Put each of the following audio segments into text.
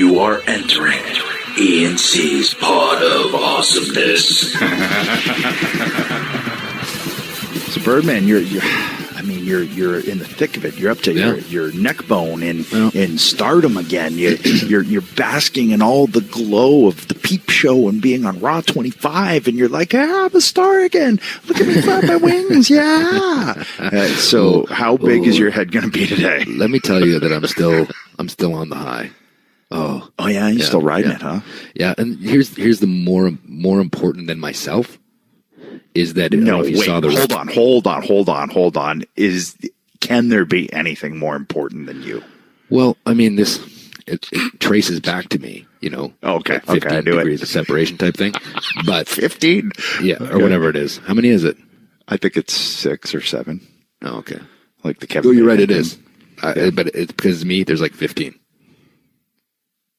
You are entering ENC's Pod of Awesomeness. So Birdman, you're in the thick of it. You're up to your neck bone in stardom again. You're basking in all the glow of the Peep Show and being on Raw 25, and you're like, I'm a star again. Look at me flap my wings, yeah. So how big is your head going to be today? Let me tell you that I'm still on the high. Oh yeah, you're still riding it, huh? Yeah, and here's the more important than myself. Is that hold on. Can there be anything more important than you? Well, I mean, it traces back to me, Okay, like 15 I knew degrees of separation type thing. But 15, or whatever it is. How many is it? I think it's 6 or 7. Oh, okay. Like the Kevin. Oh, you're right. It is. But it's because of me. There's like 15.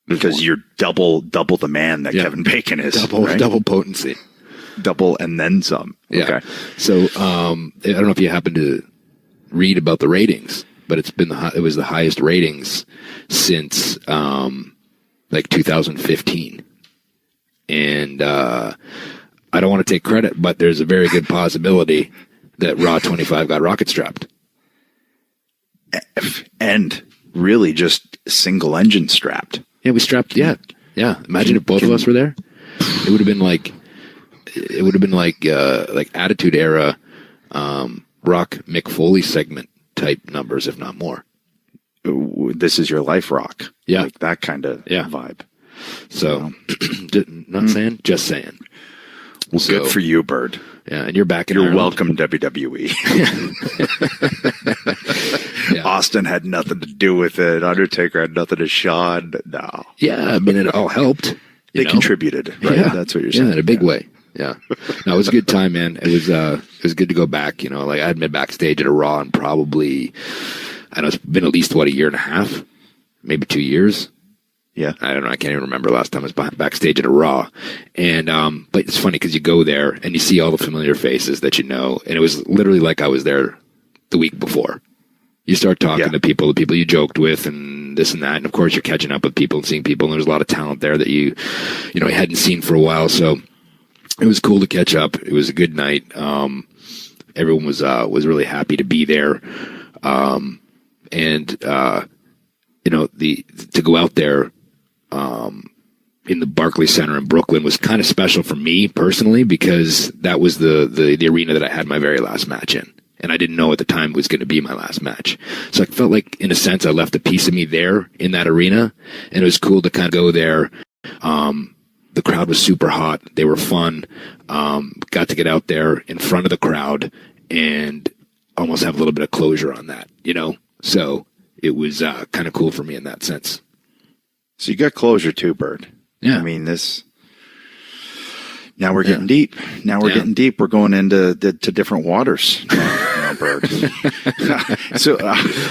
Because you're double the man that Kevin Bacon is. Double potency. Double and then some. Yeah. Okay. So I don't know if you happen to read about the ratings, but it was the highest ratings since like 2015. And I don't want to take credit, but there's a very good possibility that Raw 25 got rocket strapped. And really just single engine strapped. Yeah, we strapped. Yeah. Imagine if both of us were there. It would have been like Attitude Era, Rock Mick Foley segment type numbers, if not more. This is your life, Rock. Yeah, like that kind of vibe. So, not saying, just saying. Well, so, good for you, Bird. Yeah, and you're back in You're Ireland. Welcome, WWE. Austin had nothing to do with it. Undertaker had nothing to Shawn. No. Yeah, I mean, it all helped. They contributed, right? Yeah. That's what you're saying. Yeah, in a big way. Yeah. No, it was a good time, man. It was good to go back. Like I had been backstage at a Raw in probably, I don't know, it's been at least, a year and a half, maybe 2 years. Yeah. I don't know. I can't even remember the last time I was backstage at a Raw. And, but it's funny because you go there and you see all the familiar faces that you know. And it was literally like I was there the week before. You start talking to people, the people you joked with and this and that. And of course you're catching up with people and seeing people. And there's a lot of talent there that you hadn't seen for a while. So it was cool to catch up. It was a good night. Everyone was really happy to be there. To go out there, in the Barclays Center in Brooklyn was kind of special for me personally because that was the arena that I had my very last match in. And I didn't know at the time it was going to be my last match. So I felt like, in a sense, I left a piece of me there in that arena. And it was cool to kind of go there. The crowd was super hot. They were fun. Got to get out there in front of the crowd and almost have a little bit of closure on that, So it was kind of cool for me in that sense. So you got closure too, Bird. Yeah. I mean, now we're getting deep. Now we're getting deep. We're going into to different waters. Bird. So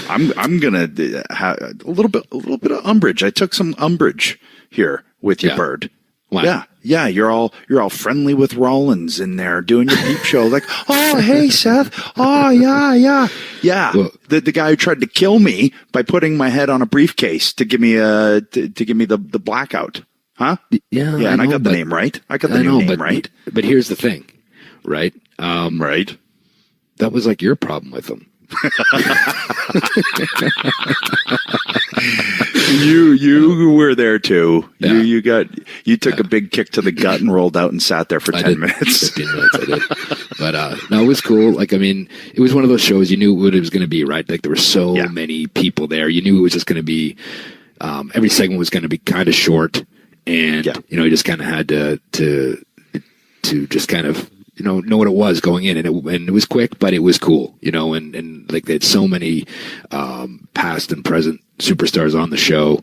I'm gonna have a little bit of umbrage. I took some umbrage here with you, Bird. Why? Yeah. You're all friendly with Rollins in there doing your Peep Show. Like, oh hey Seth. Oh yeah. Well, the guy who tried to kill me by putting my head on a briefcase to give me the blackout. Huh? Yeah. Yeah, and I got the name right. I got the name right. But here's the thing, right? Right. That was like your problem with him. You were there too. Yeah. You took a big kick to the gut and rolled out and sat there for 10 minutes. 15 minutes I did. But no, it was cool. Like, I mean, it was one of those shows you knew what it was going to be, right? Like there were so many people there. You knew it was just going to be every segment was going to be kind of short, and you just kind of had to just kind of know what it was going in, and it was quick, but it was cool, and like they had so many past and present superstars on the show,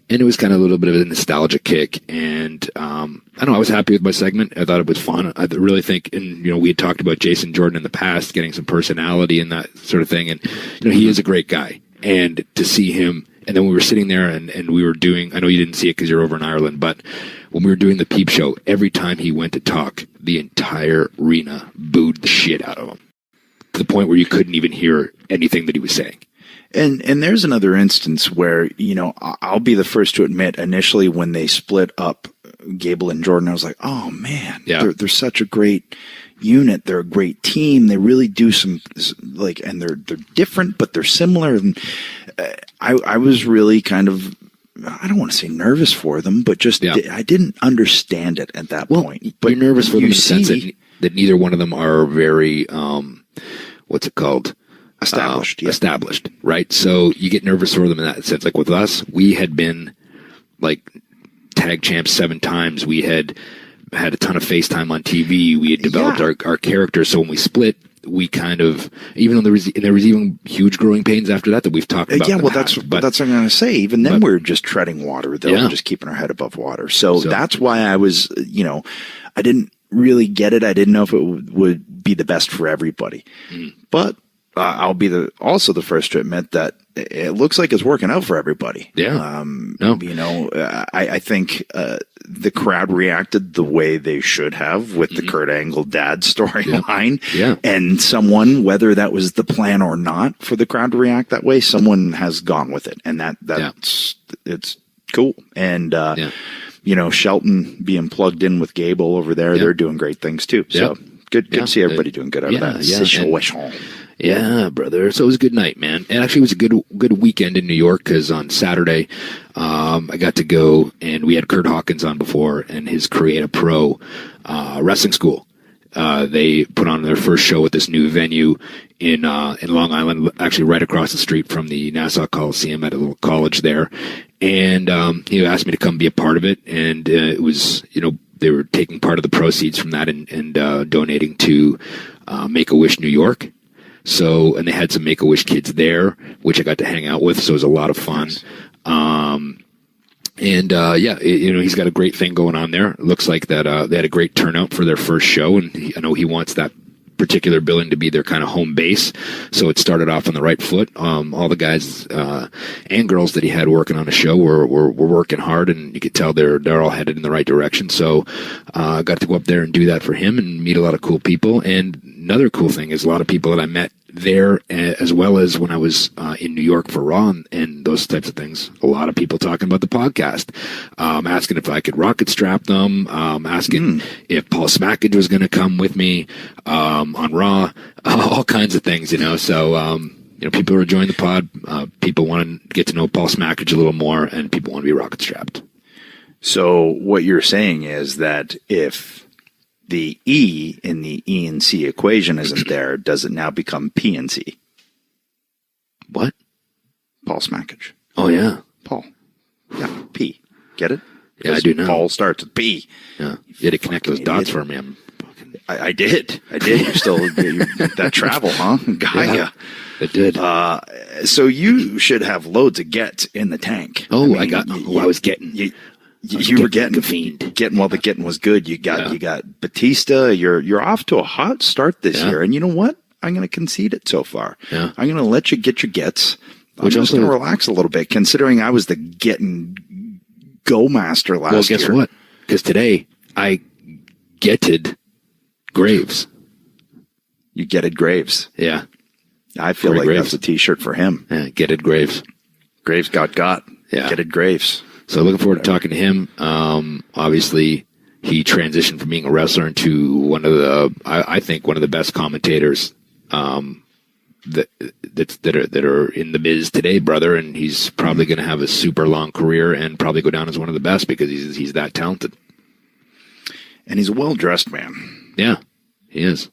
and it was kind of a little bit of a nostalgic kick, and I don't know, I was happy with my segment. I thought it was fun. I really think, and we had talked about Jason Jordan in the past, getting some personality and that sort of thing, and he is a great guy, and to see him. And then we were sitting there and we were doing, I know you didn't see it because you're over in Ireland, but when we were doing the Peep Show, every time he went to talk, the entire arena booed the shit out of him. To the point where you couldn't even hear anything that he was saying. And there's another instance where, I'll be the first to admit, initially when they split up Gable and Jordan, I was like, oh man, they're such a great unit. They're a great team. They really do some and they're different, but they're similar. And I was really kind of, I don't want to say nervous for them, but just I didn't understand it at that point. But you're nervous for them in the sense that neither one of them are very, what's it called? Established, right? So you get nervous for them in that sense. Like with us, we had been like tag champs 7 times. We had a ton of FaceTime on TV. We had developed our characters. So when we split, we kind of, even though there was even huge growing pains after that we've talked about. That's what I'm going to say. Even then, we're just treading water, though, and just keeping our head above water. So that's why I was, I didn't really get it. I didn't know if it would be the best for everybody. But I'll be also the first to admit that it looks like it's working out for everybody. Yeah. I think the crowd reacted the way they should have with the Kurt Angle dad storyline. Yeah. And someone, whether that was the plan or not for the crowd to react that way, someone has gone with it. And it's cool. And, Shelton being plugged in with Gable over there, they're doing great things too. So good to see everybody doing good out of that situation. Yeah, brother. So it was a good night, man. And actually, it was a good weekend in New York because on Saturday, I got to go and we had Kurt Hawkins on before and his Create a Pro wrestling school. They put on their first show at this new venue in Long Island, actually right across the street from the Nassau Coliseum at a little college there. And he asked me to come be a part of it. And it was, they were taking part of the proceeds from that and donating to Make-A-Wish New York. So, and they had some Make-A-Wish kids there, which I got to hang out with. So it was a lot of fun. Nice. He's got a great thing going on there. It looks like that they had a great turnout for their first show, and I know he wants that particular building to be their kind of home base. So it started off on the right foot. All the guys and girls that he had working on the show were working hard, and you could tell they're all headed in the right direction. So I got to go up there and do that for him and meet a lot of cool people. And another cool thing is a lot of people that I met there, as well as when I was in New York for Raw and those types of things. A lot of people talking about the podcast, asking if I could rocket strap them, asking if Paul Smackage was going to come with me on Raw, all kinds of things, So, people are enjoying the pod. People want to get to know Paul Smackage a little more, and people want to be rocket strapped. So what you're saying is that if the E in the E and C equation isn't there, does it now become P and C? What? Paul Smackage. Oh, yeah. Paul. Yeah, P. Get it? Yeah, I do now. Paul starts with P. Yeah. You had to connect those dots for me. I did. You still that travel, huh? Gaia. Yeah, it did. So you should have loads of gets in the tank. Oh, I was getting. You were getting a fiend. Getting while the getting was good. You got Batista. You're off to a hot start this year, and you know what? I'm going to concede it so far. Yeah. I'm going to let you get your gets. I'm just going to relax a little bit, considering I was the getting go master last year. Well, guess what? Because today I getted Graves. You getted Graves. Yeah. I feel like Graves. That's a T-shirt for him. Yeah, getted Graves. Graves got. Yeah. Getted Graves. So looking forward to talking to him. Obviously, he transitioned from being a wrestler into one of the best commentators that are in the biz today, brother. And he's probably going to have a super long career and probably go down as one of the best because he's that talented. And he's a well-dressed man. Yeah, he is.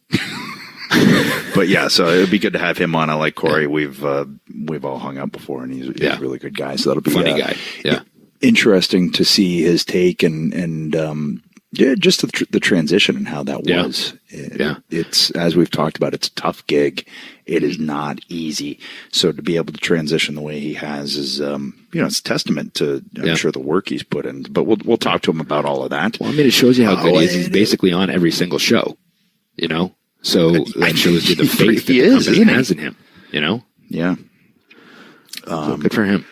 But yeah, so it'd be good to have him on. I like Corey. Yeah. We've all hung out before, and he's a really good guy. So that'll be funny guy. Yeah, interesting to see his take and just the transition and how that was. It's, as we've talked about, it's a tough gig. It is not easy. So to be able to transition the way he has is, it's a testament to, I'm sure, the work he's put in. But we'll talk to him about all of that. Well, I mean, it shows you how good he is. He's basically on every single show, So that shows you the faith that the company has in him, Yeah. So good for him.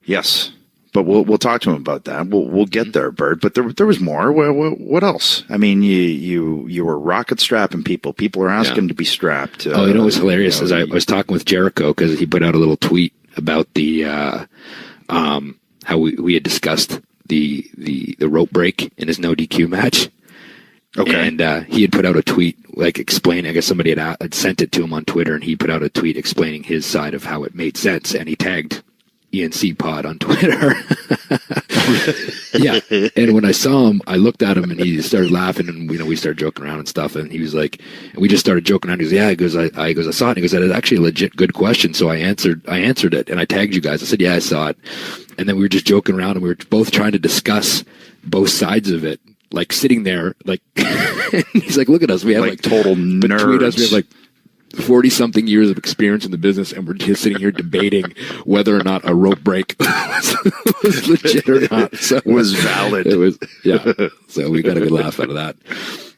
Yes. But we'll talk to him about that. We'll get there, Bird. But there was more. What else? I mean, you were rocket strapping people. People are asking to be strapped. It was hilarious. As I was talking with Jericho because he put out a little tweet about the how we had discussed the rope break in his no DQ match. Okay. And he had put out a tweet like explaining. I guess somebody had sent it to him on Twitter, and he put out a tweet explaining his side of how it made sense, and he tagged ENC Pod on Twitter. Yeah. And when I saw him, I looked at him and he started laughing, and we started joking around and stuff. And he was like, and we just started joking around. He goes, yeah, I saw it. And he goes, that is actually a legit good question. So I answered it, and I tagged you guys. I said, yeah, I saw it. And then we were just joking around, and we were both trying to discuss both sides of it, like sitting there, like, he's like, look at us. We have like total nerds. Between us, we have like 40-something years of experience in the business, and we're just sitting here debating whether or not a rope break was legit or not. So was valid. It was, yeah. So we got a good laugh out of that.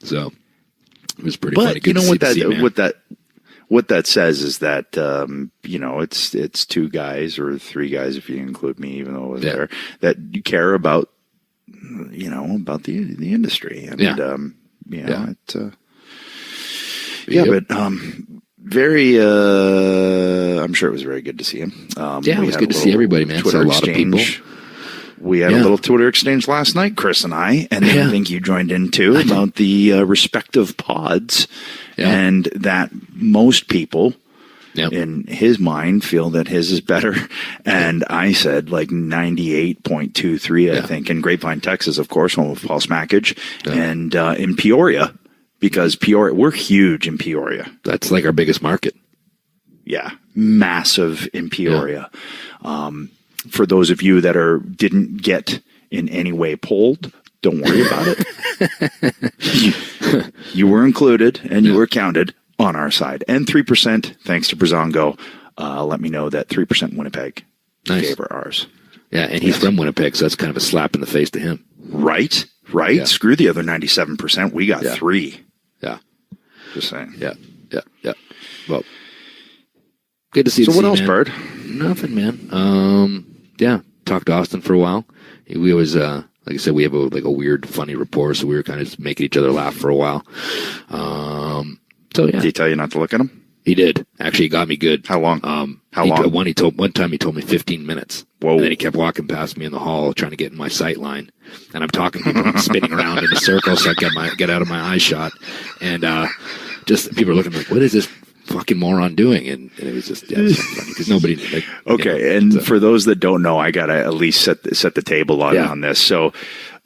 So it was pretty funny. Good what that says is that it's two guys or three guys if you include me, even though I was there, that you care about about the industry, and very, I'm sure it was very good to see him. It was good to see everybody, man. Twitter a lot of people. We had a little Twitter exchange last night, Chris and I I think you joined in too, about the respective pods, and that most people, in his mind, feel that his is better. And I said like 98.23, I think, in Grapevine, Texas, of course, home of Paul Smackage, and in Peoria. Because Peoria, we're huge in Peoria. That's like our biggest market. Yeah, massive in Peoria. For those of you that didn't get in any way polled, don't worry about it. You were included and you were counted on our side. And 3%, thanks to Brazongo, let me know that 3% Winnipeg favor ours. Yeah, and he's from Winnipeg, so that's kind of a slap in the face to him. Right. Yeah. Screw the other 97%. We got 3. Yeah. Just saying. Yeah. Well, good to see you. So what else, Bird? Nothing, man. Talked to Austin for a while. We always, like I said, we have a weird, funny rapport, so we were kind of just making each other laugh for a while. Did he tell you not to look at him? He did. Actually, he got me good. How long? Long? One time he told me 15 minutes. Whoa. And then he kept walking past me in the hall trying to get in my sight line. And I'm talking to people spinning around in a circle so I get out of my eye shot. And just people are looking like, what is this fucking moron doing? And it was just funny because nobody. For those that don't know, I got to at least set the table on this. So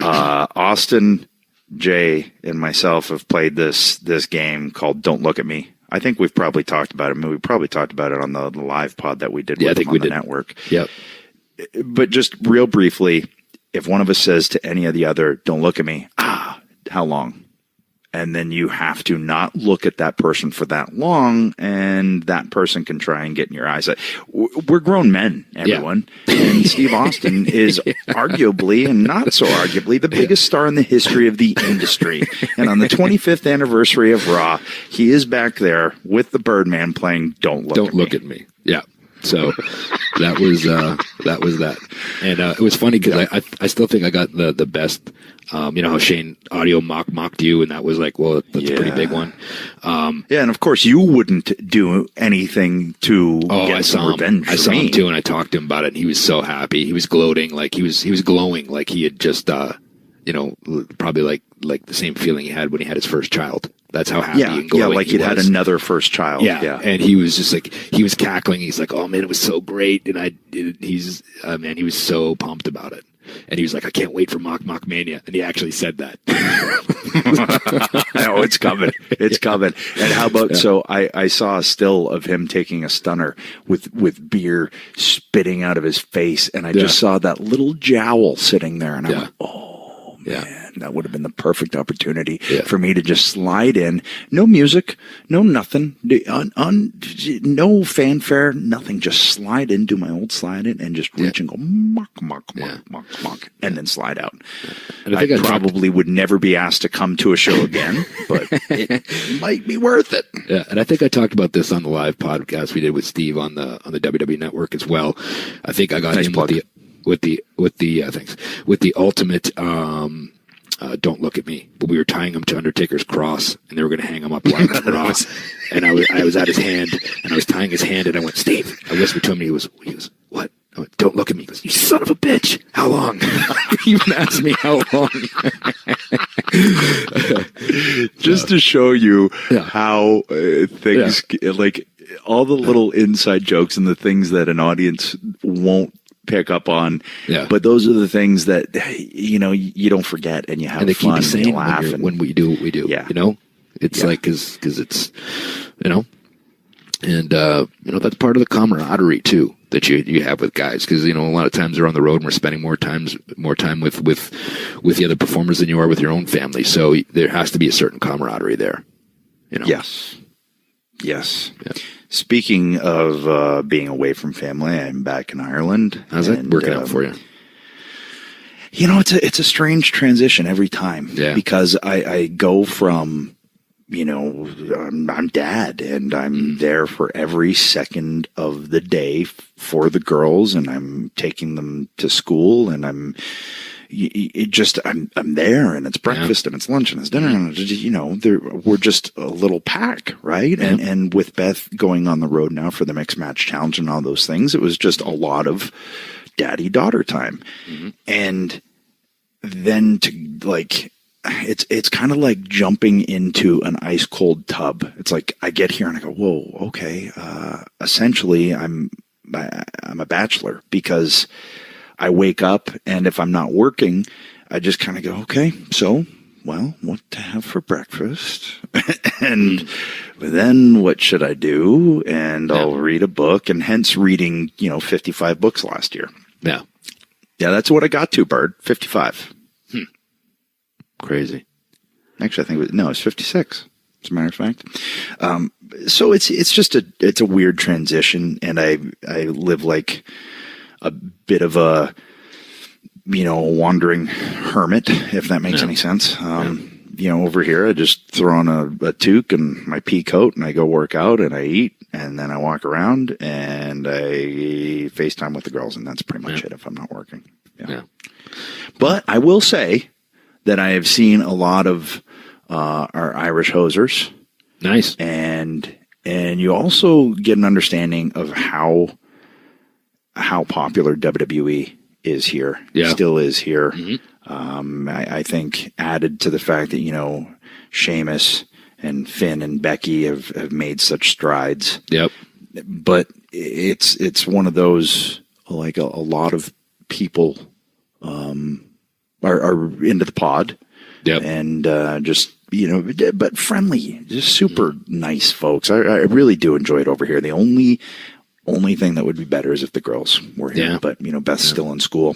Austin, Jay, and myself have played this game called Don't Look at Me. I think we've probably talked about it. I mean, we probably talked about it on the live pod that we did with him on the network. Yep. But just real briefly, if one of us says to any of the other, don't look at me, how long? And then you have to not look at that person for that long, and that person can try and get in your eyes. We're grown men, everyone. Yeah. And Steve Austin is arguably, and not so arguably, the biggest star in the history of the industry. And on the 25th anniversary of Raw, he is back there with the Birdman playing Don't Look at Me. Yeah. So that was that. And it was funny because I still think I got the best. You know how Shane Audio mocked you, and that was like, well, that's a pretty big one. And of course you wouldn't do anything to get some revenge. I saw him too, and I talked to him about it, and he was so happy. He was gloating, like he was glowing, like he had just probably like the same feeling he had when he had his first child. That's how happy and glowing like he'd had another first child. Yeah. And he was just like, he was cackling. He's like, oh man, it was so great. And he was so pumped about it. And he was like, I can't wait for Mock Mania. And he actually said that. No, it's coming. It's coming. And how about, so I saw a still of him taking a stunner with beer spitting out of his face. And I just saw that little jowl sitting there. And I went, oh, man. That would have been the perfect opportunity for me to just slide in. No music, no nothing, no fanfare, nothing. Just slide in, do my old slide in, and just reach and go mock, and then slide out. And I probably would never be asked to come to a show again, but it might be worth it. Yeah, and I think I talked about this on the live podcast we did with Steve on the WWE Network as well. I think I got him with the. thanks, with the ultimate "Don't Look at Me." But we were tying him to Undertaker's cross, and they were going to hang him up live on the cross. And I was at his hand, and I was tying his hand, and I went, "Steve." I whispered to him, and he was, "What?" I went, "Don't look at me." He goes, "You son of a bitch! How long?" He even asked me how long. Just to show you how things like all the little inside jokes and the things that an audience won't pick up on. Yeah. But those are the things that, you know, you don't forget, and you have they fun keep saying and you laugh. when we do what we do. Yeah. You know, it's like, cause it's, you know, and, you know, that's part of the camaraderie too that you have with guys. Cause, you know, a lot of times they're on the road and we're spending more time with the other performers than you are with your own family. So there has to be a certain camaraderie there, you know? Yes. Yeah. Speaking of being away from family, I'm back in Ireland. How's that working out for you? You know, it's a strange transition every time. Yeah. Because I go from, you know, I'm dad, and I'm there for every second of the day for the girls, and I'm taking them to school, and I'm there, and it's breakfast and it's lunch and it's dinner, and you know, we're just a little pack, right? Yeah. And with Beth going on the road now for the Mixed Match Challenge and all those things, it was just a lot of daddy-daughter time. Mm-hmm. And then to like, it's kind of like jumping into an ice cold tub. It's like I get here and I go, whoa, okay. Essentially, I'm a bachelor, because I wake up, and if I'm not working, I just kind of go, okay, so, well, what to have for breakfast? And then what should I do? And I'll read a book, and hence reading, 55 books last year. Yeah. Yeah, that's what I got to, Bird. 55. Crazy. Actually, I think it's 56, as a matter of fact. So it's just it's a weird transition, and I live like a bit of a, wandering hermit, if that makes any sense. Over here, I just throw on a toque and my pea coat, and I go work out, and I eat, and then I walk around, and I FaceTime with the girls, and that's pretty much it if I'm not working. Yeah. But I will say that I have seen a lot of our Irish hosers. Nice. And you also get an understanding of how popular WWE is here, still is here. Mm-hmm. I think added to the fact that, Sheamus and Finn and Becky have made such strides. Yep. But it's one of those, like a lot of people are into the pod. Yep. And just, but friendly, just super nice folks. I really do enjoy it over here. The only thing that would be better is if the girls were here. Yeah. But, Beth's still in school,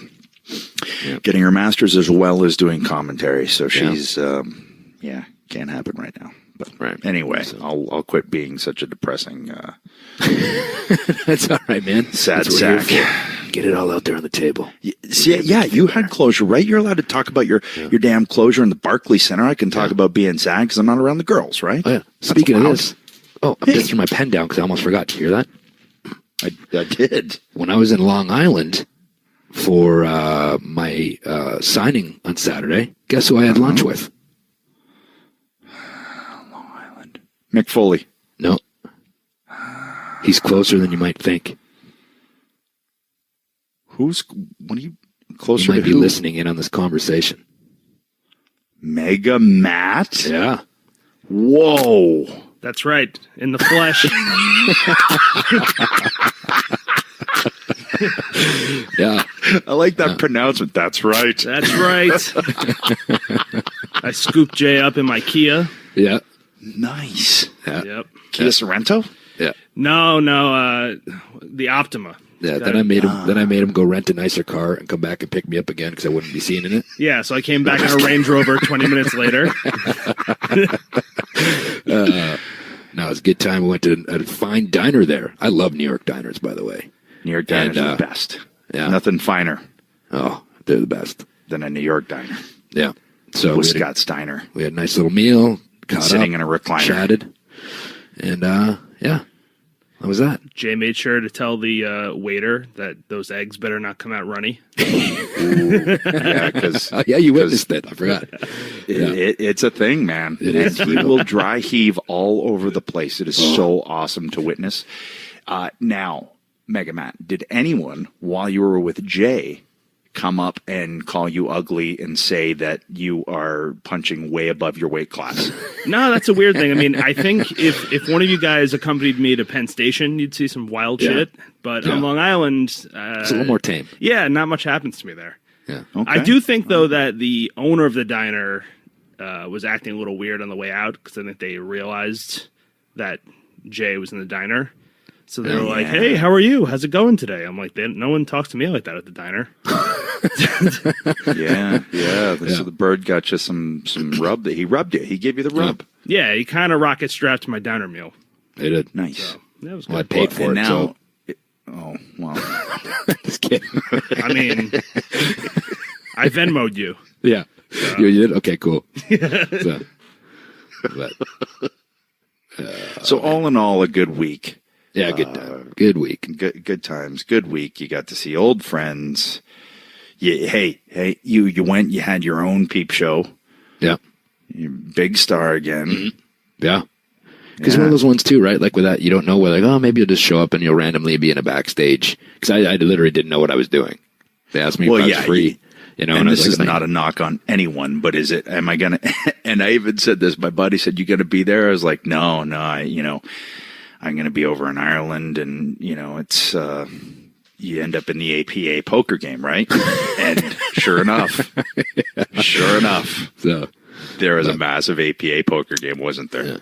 getting her master's as well as doing commentary. So she's, can't happen right now. But anyway, so I'll quit being such a depressing. That's all right, man. Sad sack. Get it all out there on the table. You had closure, right? You're allowed to talk about your damn closure in the Barclays Center. I can talk about being sad because I'm not around the girls, right? Oh, yeah. Speaking of this, I'm just threw my pen down because I almost forgot. Did you hear that? I did. When I was in Long Island for my signing on Saturday, guess who I had lunch with? Long Island. Mick Foley. No. He's closer than you might think. What are you closer you might to? Be listening in on this conversation. Mega Matt? Yeah. Whoa. That's right. In the flesh. Yeah. I like that pronouncement. That's right. That's right. I scooped Jay up in my Kia. Yeah. Nice. Yeah. Yep. Kia Sorrento? Yeah. No, the Optima. Yeah, then I made him go rent a nicer car and come back and pick me up again because I wouldn't be seen in it. Yeah, so I came back in a Range Rover 20 minutes later. No, it was a good time. We went to a fine diner there. I love New York diners, by the way. New York diners are the best. Yeah. Nothing finer. Oh, they're the best. Than a New York diner. Yeah. So with Scott's Diner. We had a nice little meal. Sitting in a recliner. Chatted. And, What was that? Jay made sure to tell the waiter that those eggs better not come out runny. Yeah, because you witnessed it. I forgot. it's a thing, man. It And is. he will dry heave all over the place. It is so awesome to witness. Now, Mega Matt, did anyone, while you were with Jay, come up and call you ugly and say that you are punching way above your weight class? No, that's a weird thing. I mean, I think if one of you guys accompanied me to Penn Station, you'd see some wild shit. But on Long Island, It's a little more tame. yeah, not much happens to me there. Yeah. Okay. I do think, though, that the owner of the diner was acting a little weird on the way out because I think they realized that Jay was in the diner. So they were like, "Hey, how are you? How's it going today?" I'm like, "No one talks to me like that at the diner." Yeah. So the bird got you some rub. He rubbed you. He gave you the rub. Yeah, he kind of rocket strapped to my diner meal. They did. Nice. So that was good. Well, I paid for And it. now, So just kidding. I mean, I Venmo'd you. Yeah. You did? Okay, cool. So, but, so all in all, a good week. yeah, good time. Good week. Good times. Good week. You got to see old friends. Hey, you went. You had your own peep show. Yeah. You're big star again. Mm-hmm. Yeah. Because one of those ones too, right? Like with that, you don't know where, like, oh, maybe you'll just show up and you'll randomly be in a backstage. Because I literally didn't know what I was doing. They asked me if I was free. You know, and I this was is like, not a knock on anyone, but is it? Am I gonna? And I even said this. My buddy said, "You gonna be there?" I was like, "No, I'm gonna be over in Ireland, and it's you end up in the APA poker game, right?" And sure enough, so there was a massive APA poker game, wasn't there? Yeah.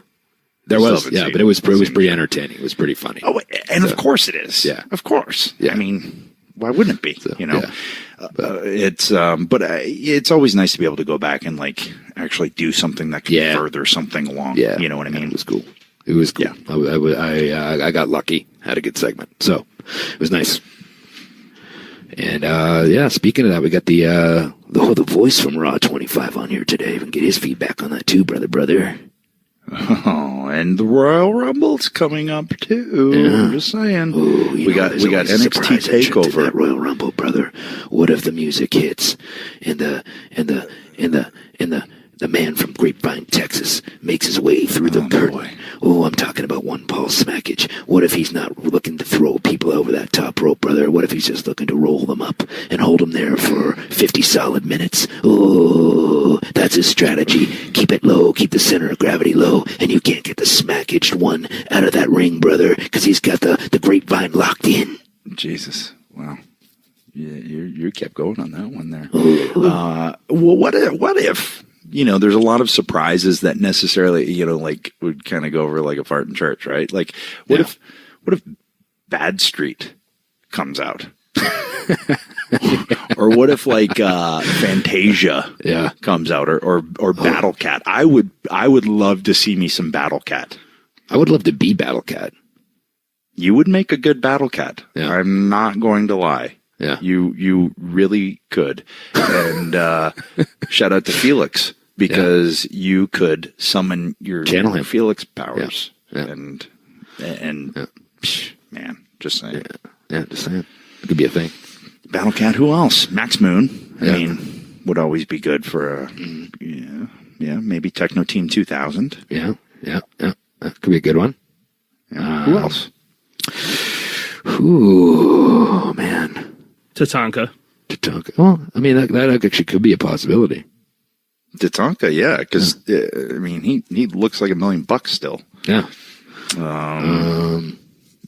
There was, but it was pretty entertaining. It was pretty funny. Oh, and of course it is. Yeah, of course. Yeah. I mean, why wouldn't it be? So, it's always nice to be able to go back and like actually do something that can further something along. Yeah, you know what I mean. It was cool. It was cool. Yeah. I got lucky. Had a good segment, so it was nice. And speaking of that, we got the voice from Raw 25 on here today. We can get his feedback on that too, brother. Oh, and the Royal Rumble's coming up too. Yeah. Just saying. Ooh, we got NXT Takeover. That Royal Rumble, brother. What if the music hits and the man from Grapevine, Texas, makes his way through the curtain? Boy. Oh, I'm talking about one Paul Smackage. What if he's not looking to throw people over that top rope, brother? What if he's just looking to roll them up and hold them there for 50 solid minutes? Oh, that's his strategy. Keep it low, keep the center of gravity low, and you can't get the Smackaged one out of that ring, brother, because he's got the Grapevine locked in. Jesus, wow. Yeah, you kept going on that one there. Well, what if? There's a lot of surprises that necessarily, like would kind of go over like a fart in church, right? Like, what if Bad Street comes out? Or what if like Fantasia comes out or Battle Cat? I would love to see me some Battle Cat. I would love to be Battle Cat. You would make a good Battle Cat. Yeah. I'm not going to lie. Yeah. You really could. And shout out to Felix because you could summon your Channel him. Felix powers. Yeah. And man, just saying. Yeah, just saying. It could be a thing. Battle Cat, who else? Max Moon. I mean, would always be good for a maybe Techno Team 2000. Yeah. That could be a good one. Yeah. Who else? Ooh, man. Tatanka. Well, I mean, that actually could be a possibility. Tatanka, yeah, because I mean, he looks like $1 million still. Yeah.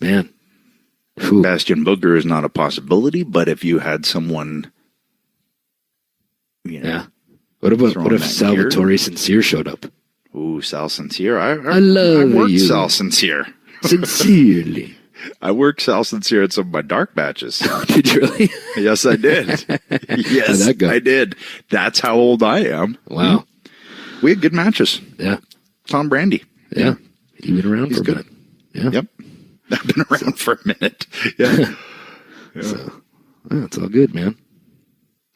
Man. Ooh. Bastion Booger is not a possibility, but if you had someone, What if Salvatore Sincere showed up? Ooh, Sal Sincere. I love you. Sal Sincere. Sincerely. I worked Sal Sincere at some of my dark matches. Did you really? Yes, I did. Yes, How'd that go? I did. That's how old I am. Wow. We had good matches. Yeah. Tom Brandy. Yeah. He's been around for a good. minute. Yeah. Yep. I've been around for a minute. Yeah. So, it's all good, man.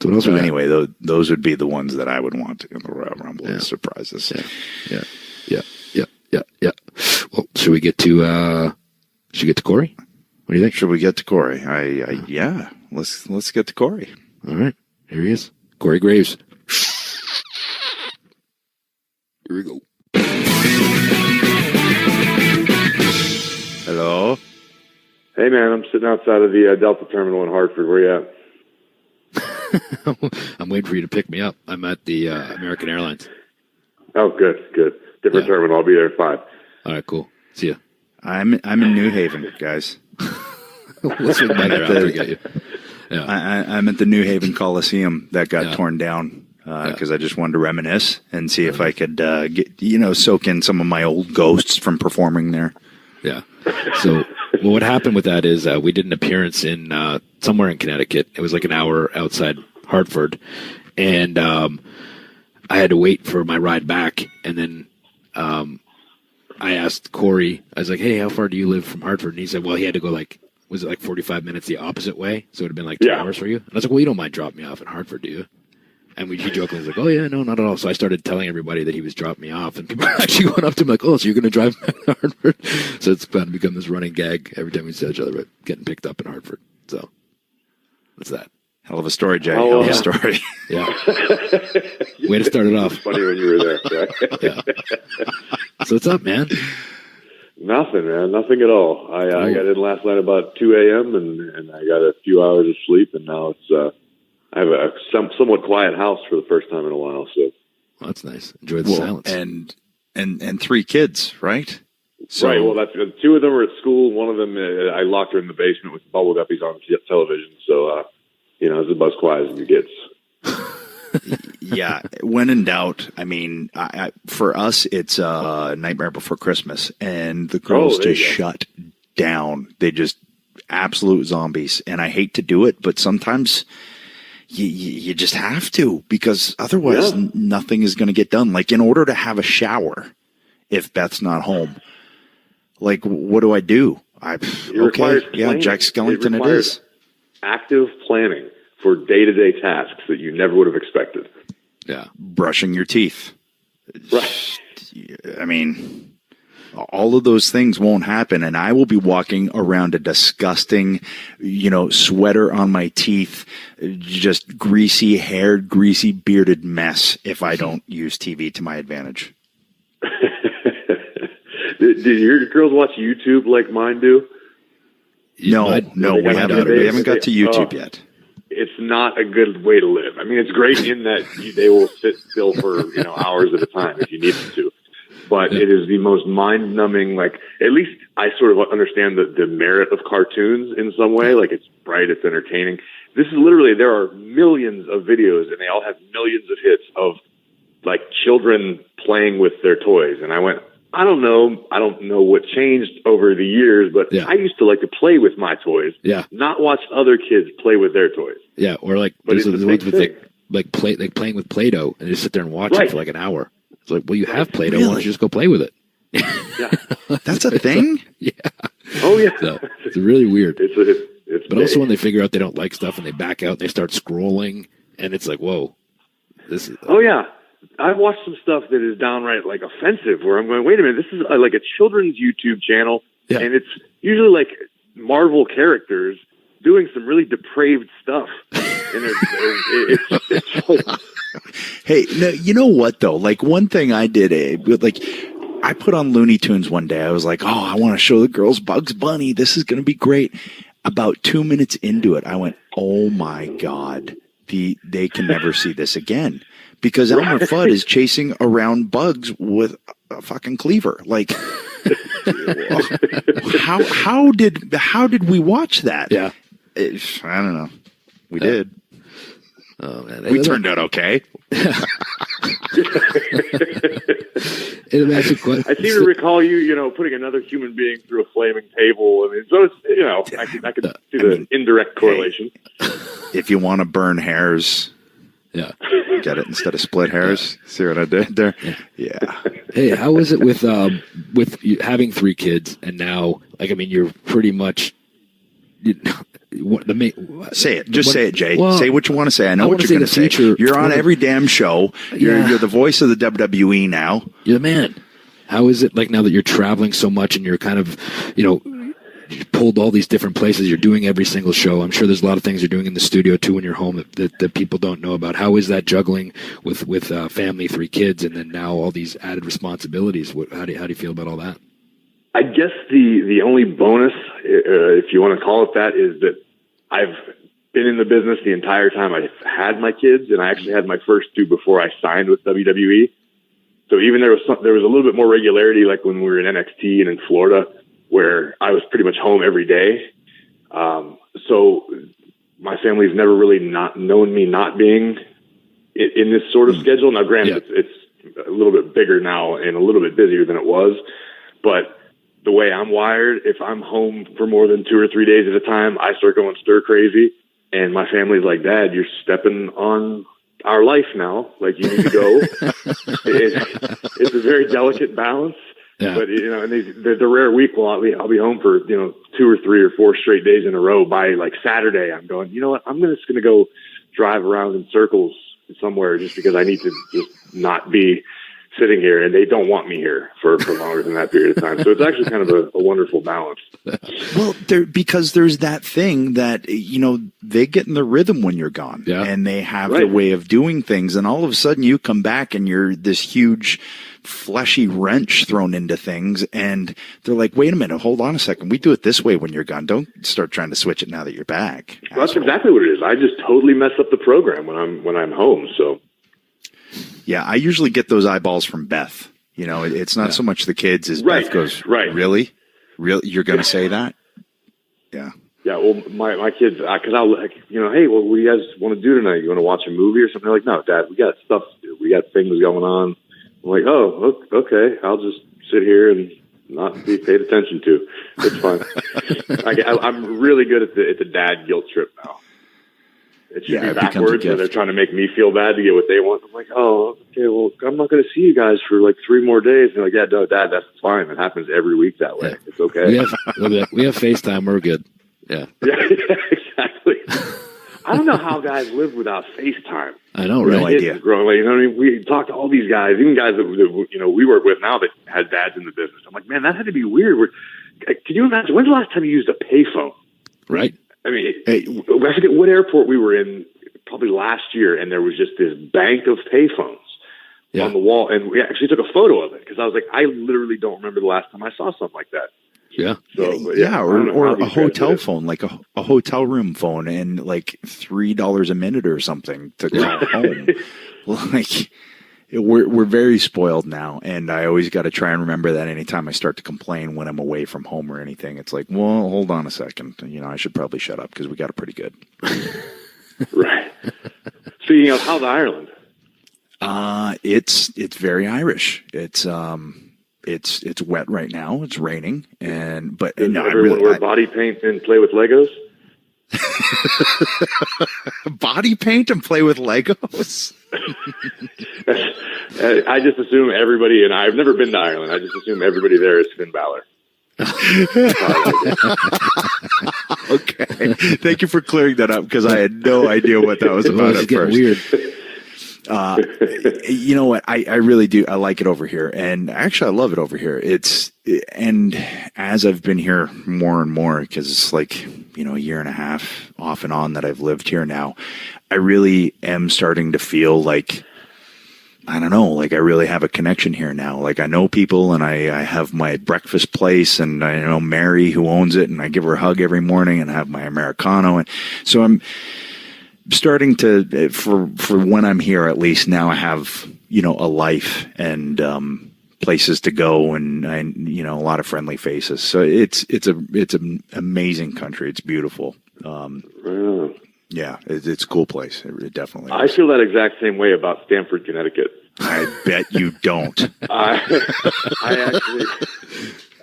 So what else? So anyway, those would be the ones that I would want in the Royal Rumble as surprises. Yeah. Well, should we get to Should we get to Corey? What do you think? Should we get to Corey? Yeah. Let's get to Corey. All right. Here he is. Corey Graves. Here we go. Hello. Hey, man, I'm sitting outside of the Delta Terminal in Hartford. Where you at? I'm waiting for you to pick me up. I'm at the American Airlines. Oh, good. Different terminal. I'll be there at 5. All right, cool. See ya. I'm in New Haven, guys. We'll swing by there after we get you. Yeah. I'm at the New Haven Coliseum that got torn down because I just wanted to reminisce and see if I could get soak in some of my old ghosts from performing there. Yeah. So what happened with that is we did an appearance in somewhere in Connecticut. It was like an hour outside Hartford, and I had to wait for my ride back. And then I asked Corey, I was like, "Hey, how far do you live from Hartford?" And he said, "Well, he had to go was it like 45 minutes the opposite way? So it would have been like 2 hours for you." And I was like, "Well, you don't mind dropping me off in Hartford, do you?" And he jokingly was like, "Oh yeah, no, not at all." So I started telling everybody that he was dropping me off, and people actually went up to him like, "Oh, so you're going to drive me to Hartford?" So it's kind of become this running gag every time we see each other, but getting picked up in Hartford. So that's that. Hell of a story, Jay. Oh, Hell of yeah. a story. Yeah. Way to start it off. It's funny when you were there. Right? Yeah. So what's up, man? Nothing, man. Nothing at all. I got in last night about 2 a.m. and I got a few hours of sleep, and now it's I have a somewhat quiet house for the first time in a while. So Well, that's nice. Enjoy the silence. And 3 kids, right? So, right. Well, that's 2 of them are at school. One of them I locked her in the basement with bubble guppies on television. So it's about as quiet as it gets. Yeah, when in doubt, I mean, for us, it's Nightmare Before Christmas, and the girls just shut down. They just absolute zombies, and I hate to do it, but sometimes you just have to, because otherwise nothing is going to get done. Like, in order to have a shower, if Beth's not home, like, what do I do? Jack Skellington it is. Active planning for day-to-day tasks that you never would have expected. Yeah. Brushing your teeth. Right. I mean, all of those things won't happen, and I will be walking around a disgusting, sweater on my teeth, just greasy-haired, greasy-bearded mess if I don't use TV to my advantage. Did your girls watch YouTube like mine do? No, we haven't got to YouTube yet. It's not a good way to live. I mean, it's great in that they will sit still for hours at a time if you need them to. But it is the most mind-numbing. Like, at least I sort of understand the merit of cartoons in some way. Like, it's bright, it's entertaining. This is literally, there are millions of videos, and they all have millions of hits of like children playing with their toys. And I went, I don't know what changed over the years, but I used to like to play with my toys, not watch other kids play with their toys. Yeah, or like there's the ones with playing with Play-Doh and just sit there and watch it for like an hour. It's like, well, you have Play-Doh, why don't you just go play with it? Yeah, that's a thing. Yeah. Oh yeah. So, it's really weird. It's but also when they figure out they don't like stuff and they back out, and they start scrolling, and it's like, whoa, this is. Oh yeah. I've watched some stuff that is downright like offensive, where I'm going, wait a minute, this is like a children's YouTube channel, and it's usually like Marvel characters doing some really depraved stuff. And it's like, hey, no, you know what though? Like, one thing I did, I put on Looney Tunes one day. I was like, oh, I want to show the girls Bugs Bunny. This is going to be great. About 2 minutes into it, I went, oh my God, they can never see this again. Because Elmer Fudd is chasing around bugs with a fucking cleaver. Like, how did we watch that? Yeah, I don't know. We did. Oh man, we turned out okay. I seem to recall you, putting another human being through a flaming table. I mean, so it's, I could see the indirect correlation. If you want to burn hairs. Yeah. Get it instead of split hairs. See what I did there? Yeah. Hey, how is it with you having 3 kids and now, like, I mean, you're pretty much say it. Just say it, Jay. Well, say what you want to say. I know what you're going to say. Future, you're on every damn show. You're the voice of the WWE now. You're the man. How is it like now that you're traveling so much and you're kind of, pulled all these different places. You're doing every single show. I'm sure there's a lot of things you're doing in the studio too when you're home that people don't know about. How is that juggling with family, 3 kids, and then now all these added responsibilities? How do you feel about all that? I guess the only bonus, if you want to call it that, is that I've been in the business the entire time I've had my kids, and I actually had my first 2 before I signed with WWE. So even there was a little bit more regularity, like when we were in NXT and in Florida, where I was pretty much home every day. So my family's never really not known me not being in this sort of schedule. Now, granted, it's a little bit bigger now and a little bit busier than it was, but the way I'm wired, if I'm home for more than 2 or 3 days at a time, I start going stir crazy. And my family's like, Dad, you're stepping on our life now. Like, you need to go. It's a very delicate balance. Yeah. But, and the rare week, I'll be home for, 2 or 3 or 4 straight days in a row. By like Saturday, I'm going, you know what? I'm just going to go drive around in circles somewhere just because I need to just not be sitting here, and they don't want me here for longer than that period of time. So it's actually kind of a wonderful balance. Well, because there's that thing that, they get in the rhythm when you're gone, and they have their way of doing things. And all of a sudden you come back and you're this huge fleshy wrench thrown into things. And they're like, wait a minute, hold on a second. We do it this way when you're gone. Don't start trying to switch it now that you're back. Well, that's exactly what it is. I just totally mess up the program when I'm home. So. Yeah, I usually get those eyeballs from Beth. It's not so much the kids as Beth goes, really? You're going to say that? Yeah. Yeah, well, my kids, because I'll like, hey, what do you guys want to do tonight? You want to watch a movie or something? They're like, no, Dad, we got stuff to do. We got things going on. I'm like, oh, okay. I'll just sit here and not be paid attention to. It's fine. I'm really good at the dad guilt trip now. It should be backwards, and they're trying to make me feel bad to get what they want. I'm like, oh, okay, well, I'm not going to see you guys for like 3 more days. And they're like, yeah, no, Dad, that's fine. It happens every week that way. Yeah. It's okay. We have FaceTime. We're good. Yeah. Yeah, exactly. I don't know how guys live without FaceTime. I know, right? No idea. Growing, what I mean? We talk to all these guys, even guys that we work with now that had dads in the business. I'm like, man, that had to be weird. Can you imagine? When's the last time you used a payphone? Right. I mean, I forget what airport we were in, probably last year, and there was just this bank of payphones on the wall, and we actually took a photo of it because I was like, I literally don't remember the last time I saw something like that. Yeah. So, or a hotel phone, like a hotel room phone, and like $3 a minute or something to call home. Like, we're very spoiled now, and I always got to try and remember that anytime I start to complain when I'm away from home or anything. It's like, well, hold on a second. I should probably shut up because we got it pretty good. Right. Speaking of, how's Ireland? It's very Irish. It's wet right now. It's raining, but does everyone wear body paint and play with Legos? Body paint and play with Legos. I just assume everybody, and I've never been to Ireland. I just assume everybody there is Finn Balor. Okay, thank you for clearing that up because I had no idea what that was about at first. Weird. You know what? I really do. I like it over here, and actually, I love it over here. And as I've been here more and more, because it's like a year and a half off and on that I've lived here now, I really am starting to feel like, I don't know, like I really have a connection here now. Like I know people, and I have my breakfast place, and I know Mary who owns it, and I give her a hug every morning, and I have my Americano, and so I'm starting to, for when I'm here, at least now I have, a life and places to go, and a lot of friendly faces. So it's an amazing country. It's beautiful. Yeah, it's a cool place. It definitely is. I feel that exact same way about Stamford, Connecticut. I bet you don't. I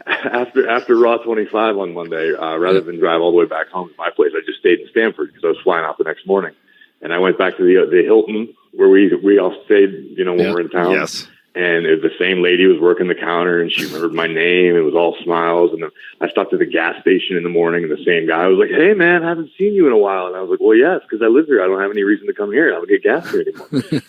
actually, after Raw 25 on Monday, rather than drive all the way back home to my place, I just stayed in Stamford because I was flying out the next morning. And I went back to the Hilton where we all stayed, when we're in town. Yes. And the same lady was working the counter, and she remembered my name. It was all smiles. And then I stopped at the gas station in the morning, and the same guy was like, "Hey, man, I haven't seen you in a while." And I was like, "Well, yes, because I live here. I don't have any reason to come here. I don't get gas here anymore."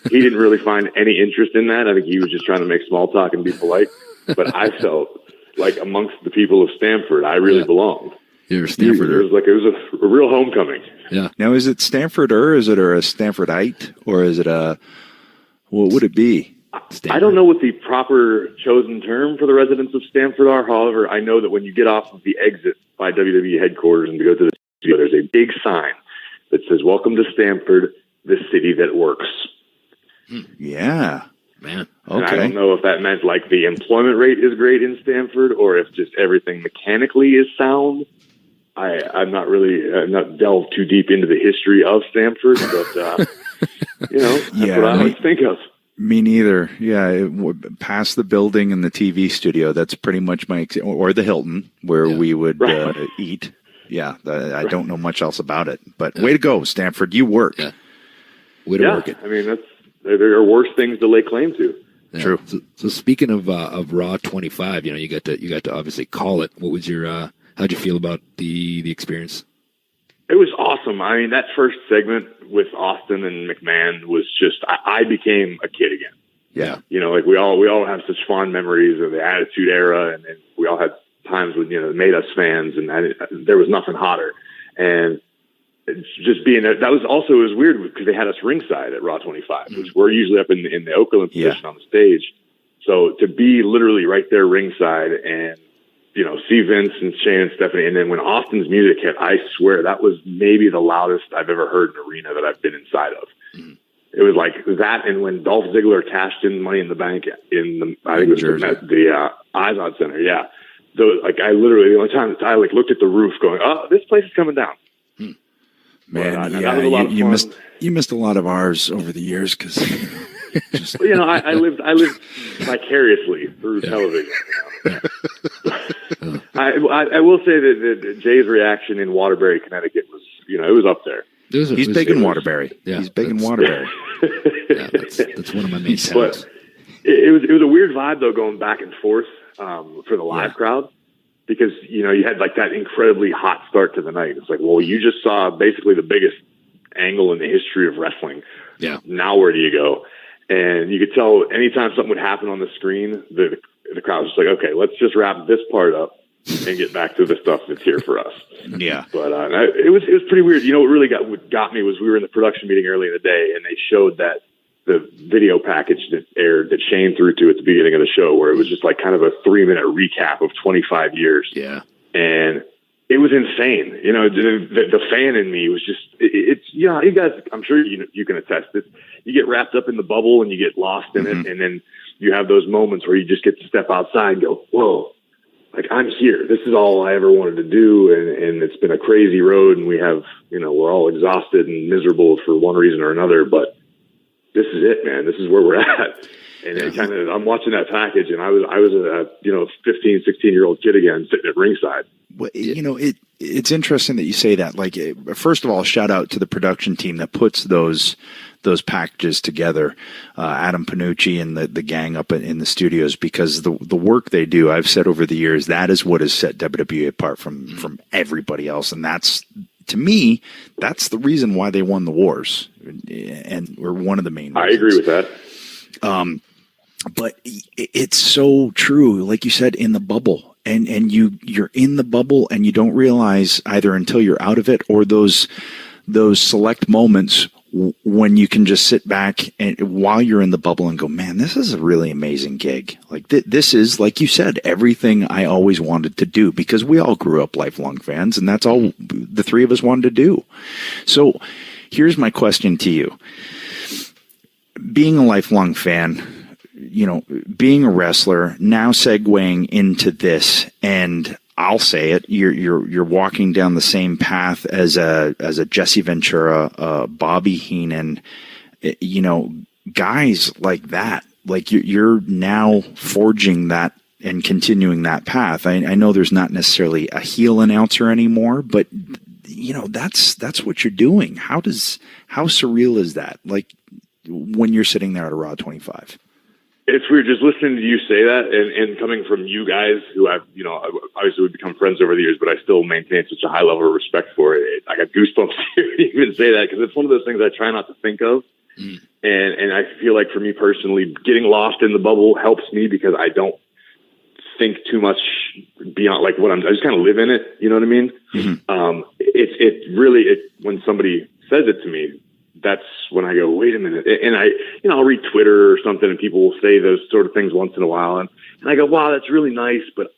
He didn't really find any interest in that. I think he was just trying to make small talk and be polite. But I felt like amongst the people of Stamford, I really belonged. You're a Stanforder. It was a real homecoming. Yeah. Now, is it Stanford is it a Stanfordite, or is it what would it be? I don't know what the proper chosen term for the residents of Stanford are. However, I know that when you get off of the exit by WWE headquarters and to go to the studio, there's a big sign that says, "Welcome to Stanford, the city that works." Yeah. Man. Okay. And I don't know if that meant like the employment rate is great in Stanford or if just everything mechanically is sound. I'm not delved too deep into the history of Stanford, but that's what I always think of. Me neither. Yeah, past the building and the TV studio, that's pretty much or the Hilton where we would eat. Yeah, I don't know much else about it, but way to go, Stanford! You work. Yeah. Way to work it. I mean, there are worse things to lay claim to. Yeah. True. So speaking of Raw 25, you got to obviously call it. What was your how'd you feel about the experience? It was awesome. I mean, that first segment with Austin and McMahon was just, I became a kid again. Yeah. Like we all have such fond memories of the Attitude Era, and we all had times when, it made us fans, and there was nothing hotter. And it's just being that was also, it was weird because they had us ringside at Raw 25, which we're usually up in the Oakland position on the stage. So to be literally right there ringside and, see Vince and Shane and Stephanie. And then when Austin's music hit, I swear that was maybe the loudest I've ever heard in an arena that I've been inside of. Mm-hmm. It was like that. And when Dolph Ziggler cashed in Money in the Bank I think it was at the Izod Center. Yeah. So I literally, the only time I looked at the roof going, oh, this place is coming down. Man, you missed a lot of ours over the years because I lived vicariously through television. I will say that Jay's reaction in Waterbury, Connecticut was, it was up there. He's big in Waterbury. Yeah, he's big in Waterbury. Yeah, that's one of my main towns. But it was a weird vibe though, going back and forth for the live crowd. Because, you had like that incredibly hot start to the night. It's like, well, you just saw basically the biggest angle in the history of wrestling. Yeah. Now where do you go? And you could tell anytime something would happen on the screen, the crowd was just like, okay, let's just wrap this part up and get back to the stuff that's here for us. Yeah. But it was pretty weird. What really got me was we were in the production meeting early in the day, and they showed the video package that aired that Shane threw to at the beginning of the show, where it was just like kind of a 3-minute recap of 25 years. Yeah. And it was insane. The fan in me was just, you guys, I'm sure you can attest this. You get wrapped up in the bubble and you get lost in it. And then you have those moments where you just get to step outside and go, whoa, like I'm here. This is all I ever wanted to do. And it's been a crazy road, and we have, we're all exhausted and miserable for one reason or another, but this is it, man. This is where we're at. And it I'm watching that package, and I was a 15, 16-year-old kid again sitting at ringside. Well, it's interesting that you say that. Like, first of all, shout out to the production team that puts those packages together, Adam Panucci and the gang up in the studios, because the work they do, I've said over the years, that is what has set WWE apart from everybody else, and that's, to me, that's the reason why they won the wars, and we're one of the main reasons. I agree with that. But it's so true, like you said, in the bubble, and you're in the bubble, and you don't realize either until you're out of it, or those select moments when you can just sit back and while you're in the bubble and go, man, this is a really amazing gig. Like this is, like you said, everything I always wanted to do, because we all grew up lifelong fans, and that's all the three of us wanted to do. So here's my question to you. Being a lifelong fan, being a wrestler, now segueing into this, and I'll say it, you're walking down the same path as a Jesse Ventura, Bobby Heenan, guys like that. Like you're now forging that and continuing that path. I know there's not necessarily a heel announcer anymore, but that's what you're doing. How surreal is that? Like when you're sitting there at a Raw 25. It's weird just listening to you say that, and coming from you guys who I've, obviously we've become friends over the years, but I still maintain such a high level of respect for it. I got goosebumps to even say that, because it's one of those things I try not to think of. And I feel like for me personally, getting lost in the bubble helps me, because I don't think too much beyond like what I just kind of live in it. You know what I mean? Mm-hmm. It really, when somebody says it to me, that's when I go, wait a minute. And I'll read Twitter or something and people will say those sort of things once in a while. And I go, wow, that's really nice. But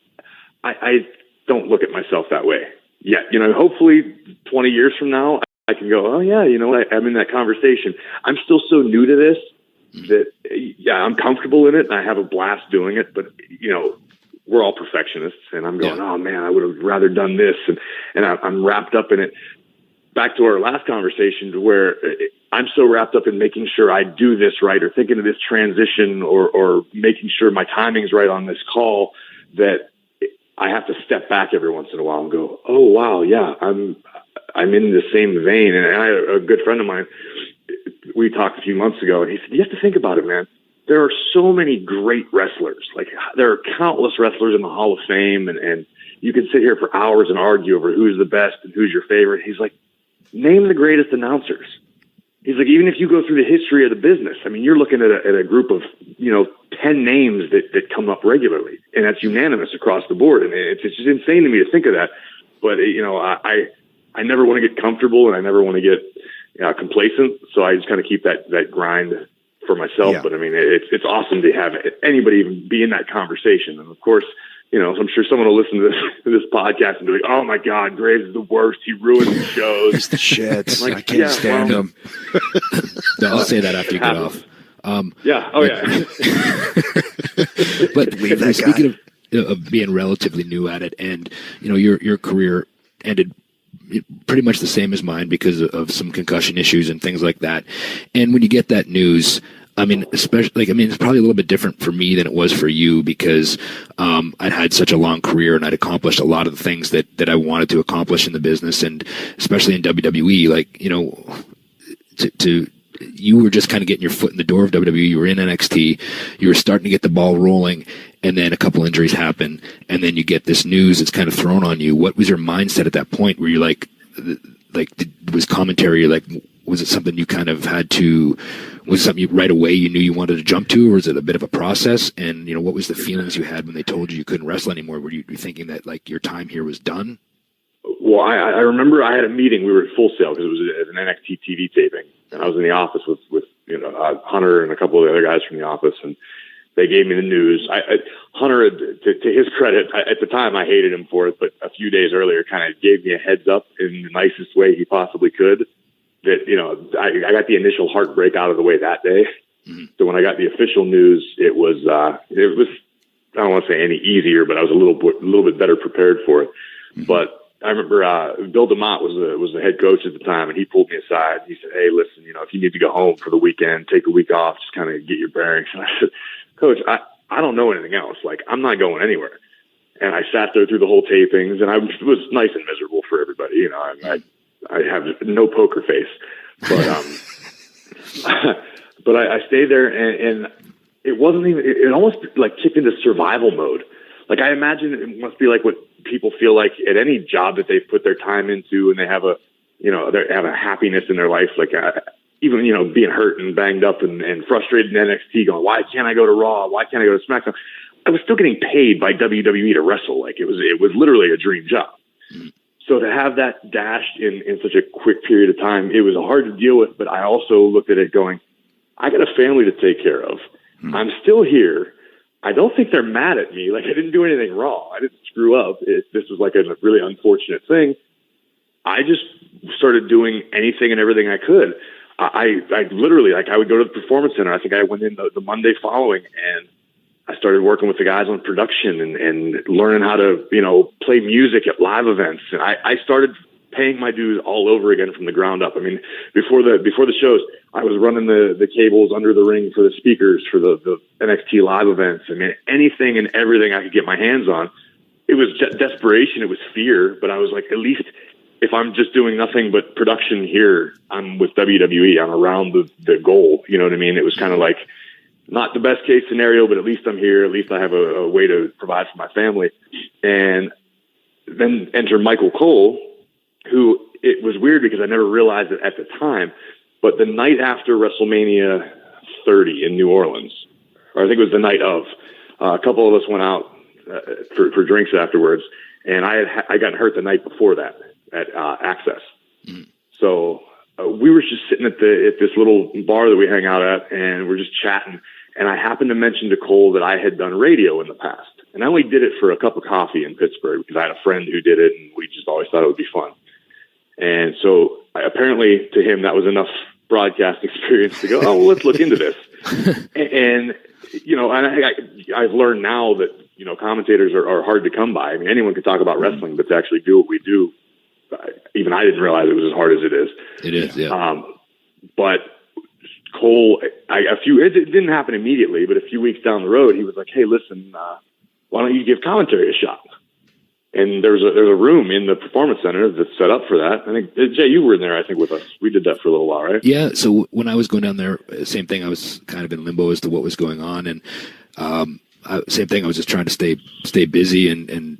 I don't look at myself that way yet. Hopefully 20 years from now, I can go, oh yeah, I'm in that conversation. I'm still so new to this that, yeah, I'm comfortable in it and I have a blast doing it. But, we're all perfectionists and I'm going, oh man, I would have rather done this. And I'm wrapped up in it. Back to our last conversation where I'm so wrapped up in making sure I do this right or thinking of this transition or making sure my timing's right on this call that I have to step back every once in a while and go, oh wow, yeah, I'm in the same vein. And I had a good friend of mine, we talked a few months ago, and he said, you have to think about it, man. There are so many great wrestlers. Like there are countless wrestlers in the Hall of Fame, and you can sit here for hours and argue over who's the best and who's your favorite. He's like, name the greatest announcers. He's like, even if you go through the history of the business, I mean, you're looking at a group of, 10 names that come up regularly, and that's unanimous across the board. And it's just insane to me to think of that. But, I never want to get comfortable and I never want to get complacent. So I just kind of keep that grind for myself. Yeah. But I mean, it's awesome to have anybody even be in that conversation. And of course, I'm sure someone will listen to this podcast and be like, oh my God, Graves is the worst. He ruins the shows. He's the shit. Like, I can't stand him. No, I'll say that after you get off. Yeah. Oh yeah. But speaking of being relatively new at it, and your career ended pretty much the same as mine because of some concussion issues and things like that. And when you get that news, I mean, it's probably a little bit different for me than it was for you because I'd had such a long career and I'd accomplished a lot of the things that I wanted to accomplish in the business, and especially in WWE, you were just kind of getting your foot in the door of WWE. You were in NXT. You were starting to get the ball rolling, and then a couple injuries happen, and then you get this news that's kind of thrown on you. What was your mindset at that point? Were you was commentary, was it something you kind of had to, was it something right away you knew you wanted to jump to, or was it a bit of a process? And, what was the feelings you had when they told you couldn't wrestle anymore? Were you thinking that, your time here was done? Well, I remember I had a meeting. We were at Full Sail because it was an NXT TV taping, and I was in the office with Hunter and a couple of the other guys from the office, and they gave me the news. Hunter, to his credit, at the time I hated him for it, but a few days earlier kind of gave me a heads up in the nicest way he possibly could that, I got the initial heartbreak out of the way that day. Mm-hmm. So when I got the official news, it was, I don't want to say any easier, but I was a little bit better prepared for it. Mm-hmm. But I remember Bill DeMott was the head coach at the time, and he pulled me aside. He said, hey, listen, if you need to go home for the weekend, take a week off, just kind of get your bearings. And I said, Coach, I don't know anything else. I'm not going anywhere. And I sat there through the whole tapings, and I was nice and miserable for everybody. I have no poker face, but but I stayed there, and it wasn't even. It almost kicked into survival mode. I imagine it must be like what people feel like at any job that they've put their time into, and they have they have a happiness in their life, even being hurt and banged up and frustrated in NXT, going, why can't I go to Raw? Why can't I go to SmackDown? I was still getting paid by WWE to wrestle. It was literally a dream job. Mm-hmm. So to have that dashed in such a quick period of time, it was hard to deal with. But I also looked at it going, I got a family to take care of. Mm-hmm. I'm still here. I don't think they're mad at me. I didn't do anything wrong. I didn't screw up. This was a really unfortunate thing. I just started doing anything and everything I could. I literally, I would go to the Performance Center. I think I went in the Monday following, and I started working with the guys on production and learning how to, play music at live events. And I started paying my dues all over again from the ground up. I mean, before the shows, I was running the cables under the ring for the speakers for the NXT live events. I mean, anything and everything I could get my hands on. It was desperation. It was fear. But I was like, at least if I'm just doing nothing but production here, I'm with WWE. I'm around the goal. You know what I mean? It was kind of not the best case scenario, but at least I'm here. At least I have a way to provide for my family. And then enter Michael Cole, who it was weird because I never realized it at the time, but the night after WrestleMania 30 in New Orleans, or I think it was the night of, a couple of us went out for drinks afterwards, and I got hurt the night before that at Access. So we were just sitting at this little bar that we hang out at, and we're just chatting. And I happened to mention to Cole that I had done radio in the past, and I only did it for a cup of coffee in Pittsburgh because I had a friend who did it, and we just always thought it would be fun. And so apparently to him that was enough broadcast experience to go, oh, well, let's look into this. and I've learned now that commentators are hard to come by. I mean, anyone can talk about wrestling, but to actually do what we do, even I didn't realize it was as hard as it is. It is, yeah. But Cole, it didn't happen immediately, but a few weeks down the road, he was like, hey, listen, why don't you give commentary a shot? And there's a room in the Performance Center that's set up for that. I think, Jay, you were in there, I think, with us. We did that for a little while, right? Yeah, so when I was going down there, same thing, I was kind of in limbo as to what was going on. And same thing, I was just trying to stay busy and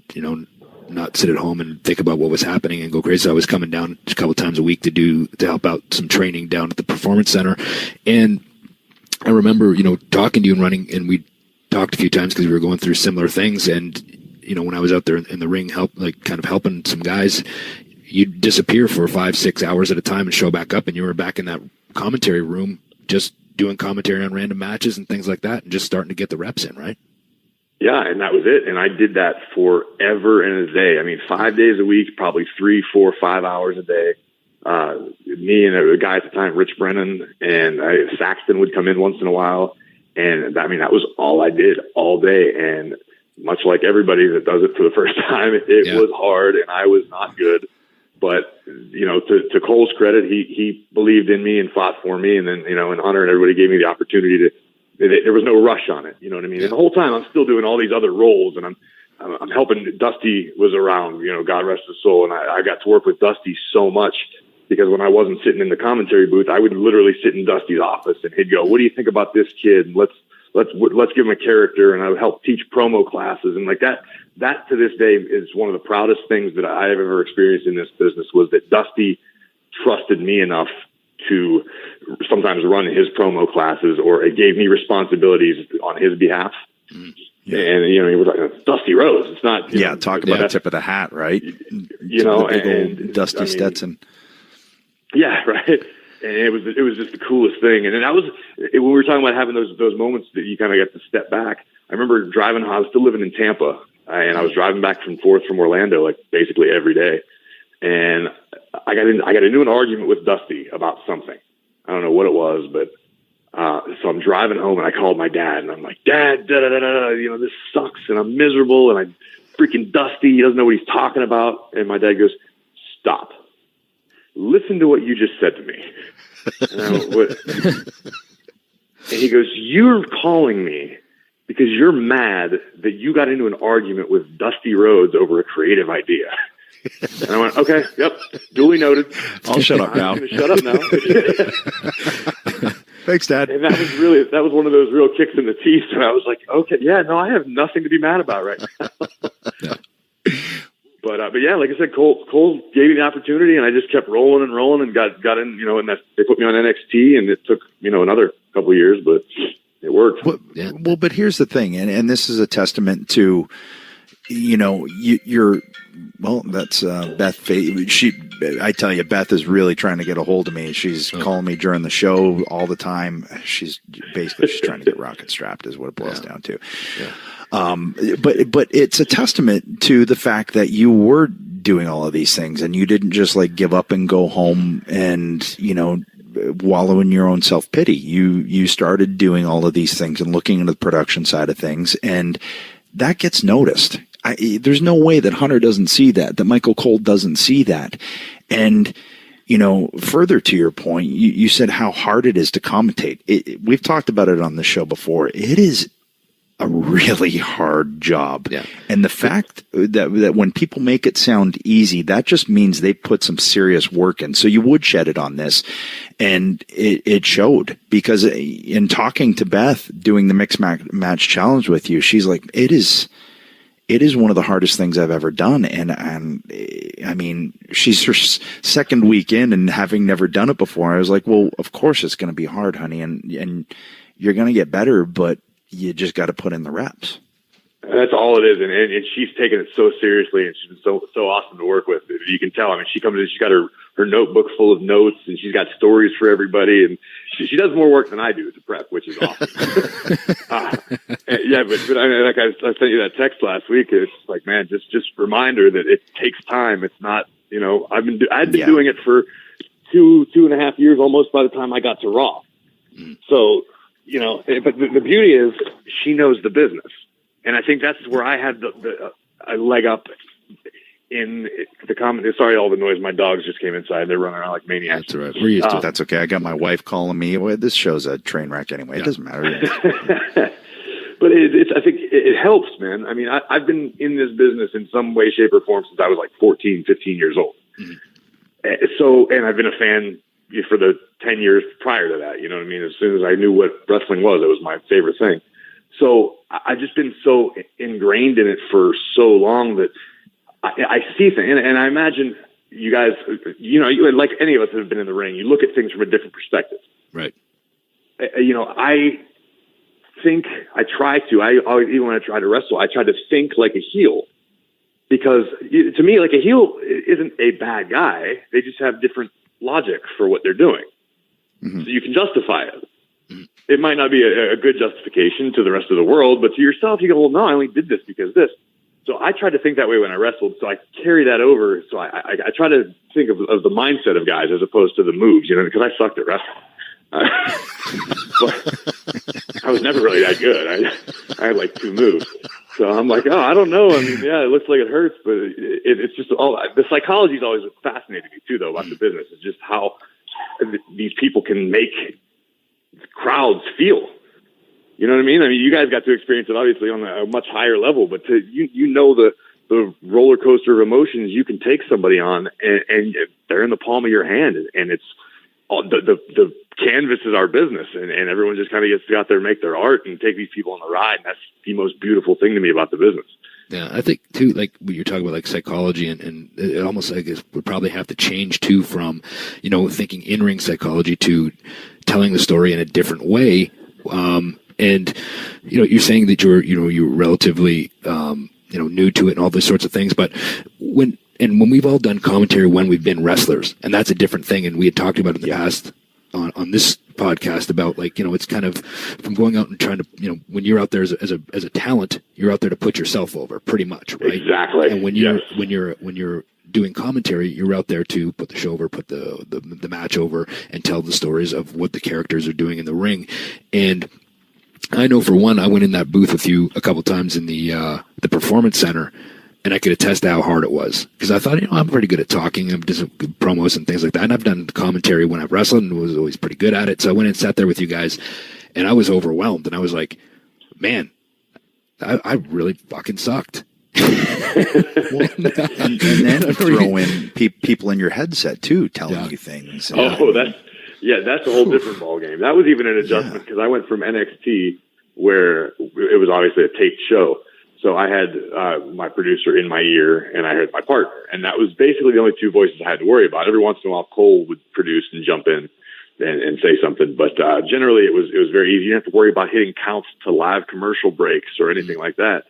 not sit at home and think about what was happening and go crazy. So I was coming down a couple times a week to help out some training down at the Performance Center. And I remember, talking to you and running, and we talked a few times because we were going through similar things. And, when I was out there in the ring, kind of helping some guys, you'd disappear for 5-6 hours at a time and show back up, and you were back in that commentary room, just doing commentary on random matches and things like that, and just starting to get the reps in, right? Yeah, and that was it. And I did that forever and a day. I mean, 5 days a week, probably 3, 4, 5 hours a day. Me and a guy at the time, Rich Brennan, and Saxton would come in once in a while. And I mean, that was all I did all day. And much like everybody that does it for the first time, it was hard, and I was not good. But, to Cole's credit, he believed in me and fought for me. And then, and Hunter and everybody gave me the opportunity there was no rush on it. You know what I mean? And the whole time I'm still doing all these other roles, and I'm helping. Dusty was around, God rest his soul. And I got to work with Dusty so much because when I wasn't sitting in the commentary booth, I would literally sit in Dusty's office and he'd go, what do you think about this kid? Let's give him a character. And I would help teach promo classes. And like that to this day is one of the proudest things that I have ever experienced in this business, was that Dusty trusted me enough to sometimes run his promo classes, or it gave me responsibilities on his behalf. Yeah. And, he was like, Dusty Rhodes. It's not, talk about a tip of the hat, right? And Dusty Stetson. Yeah, right. And it was just the coolest thing. And then when we were talking about having those moments that you kind of get to step back, I remember driving, I was still living in Tampa, and I was driving back from Orlando, like basically every day. And I got into an argument with Dusty about something. I don't know what it was, but so I'm driving home, and I called my dad, and I'm like, Dad, this sucks, and I'm miserable, and I'm freaking Dusty. He doesn't know what he's talking about. And my dad goes, stop. Listen to what you just said to me. And he goes, you're calling me because you're mad that you got into an argument with Dusty Rhodes over a creative idea. And I went, okay, yep, duly noted. I'll shut up now. I'm shut up now. Thanks, Dad. And that was one of those real kicks in the teeth. And I was like, okay, yeah, no, I have nothing to be mad about right now. Yeah. But yeah, like I said, Cole gave me the opportunity, and I just kept rolling and got in, and they put me on NXT, and it took, another couple of years, but it worked. Well, but here's the thing, and this is a testament to, that's Beth. I tell you, Beth is really trying to get a hold of me. She's calling me during the show all the time. She's trying to get rocket strapped, is what it boils down to. Yeah. But it's a testament to the fact that you were doing all of these things, and you didn't just like give up and go home and, wallow in your own self-pity. You started doing all of these things and looking into the production side of things, and that gets noticed. There's no way that Hunter doesn't see that Michael Cole doesn't see that. And, further to your point, you said how hard it is to commentate. We've talked about it on the show before. It is a really hard job. Yeah. And the fact that when people make it sound easy, that just means they put some serious work in. So you would shed it on this, and it showed, because in talking to Beth, doing the mixed match challenge with you, she's like, it is one of the hardest things I've ever done. And I mean, she's her second week in, and having never done it before, I was like, well, of course it's going to be hard, honey. And you're going to get better, but you just got to put in the reps. That's all it is, and she's taken it so seriously, and she's been so awesome to work with. You can tell. I mean, she comes in, she's got her notebook full of notes, and she's got stories for everybody, and she does more work than I do to prep, which is awesome. Yeah, but I mean, like I sent you that text last week. It's like, man, just reminder that it takes time. It's not, I'd been doing it for 2.5 years almost by the time I got to Raw. So, but the beauty is she knows the business. And I think that's where I had a leg up in the comment. Sorry, all the noise. My dogs just came inside. They're running around like maniacs. That's all right. We're used to it. That's okay. I got my wife calling me. Well, this show's a train wreck anyway. It doesn't matter. But I think it helps, man. I mean, I've been in this business in some way, shape, or form since I was like 14, 15 years old. Mm-hmm. So, and I've been a fan for the 10 years prior to that. You know what I mean? As soon as I knew what wrestling was, it was my favorite thing. So I've just been so ingrained in it for so long that I see things. And I imagine you guys, like any of us that have been in the ring, you look at things from a different perspective. Right. I think even when I try to wrestle, I try to think like a heel. Because to me, like a heel isn't a bad guy. They just have different logic for what they're doing. Mm-hmm. So you can justify it. It might not be a good justification to the rest of the world, but to yourself, you go, well, no, I only did this because this. So I tried to think that way when I wrestled. So I carry that over. So I try to think of the mindset of guys as opposed to the moves, because I sucked at wrestling. But I was never really that good. I had like 2 moves. So I'm like, oh, I don't know. I mean, yeah, it looks like it hurts, but it's just all the psychology is always fascinating me too, though, about the business. It's just how these people can make crowds feel. You know what I mean? I mean, you guys got to experience it obviously on a much higher level, but the roller coaster of emotions you can take somebody on, and they're in the palm of your hand, and it's all the canvas is our business, and everyone just kind of gets to go out there and make their art and take these people on the ride. And that's the most beautiful thing to me about the business. Yeah, I think too, like what you're talking about, like psychology, and it almost like it would probably have to change too from, thinking in-ring psychology to telling the story in a different way. And you're saying that you're relatively new to it and all those sorts of things, but when we've all done commentary when we've been wrestlers, and that's a different thing. And we had talked about in the past on this podcast about it's kind of from going out and trying to, when you're out there as a talent, you're out there to put yourself over pretty much, right? Exactly. And when you're doing commentary, you're out there to put the show over, put the match over, and tell the stories of what the characters are doing in the ring. And I know for one, I went in that booth with you a couple times in the Performance Center, and I could attest to how hard it was. Because I thought, I'm pretty good at talking. I'm just promos and things like that. And I've done commentary when I've wrestled and was always pretty good at it. So I went and sat there with you guys, and I was overwhelmed. And I was like, man, I really fucking sucked. and then throw in people in your headset, too, telling you things. That's a whole different ballgame. That was even an adjustment because I went from NXT, where it was obviously a taped show. So I had my producer in my ear, and I had my partner. And that was basically the only 2 voices I had to worry about. Every once in a while, Cole would produce and jump in and say something. But generally, it was very easy. You didn't have to worry about hitting counts to live commercial breaks or anything like that.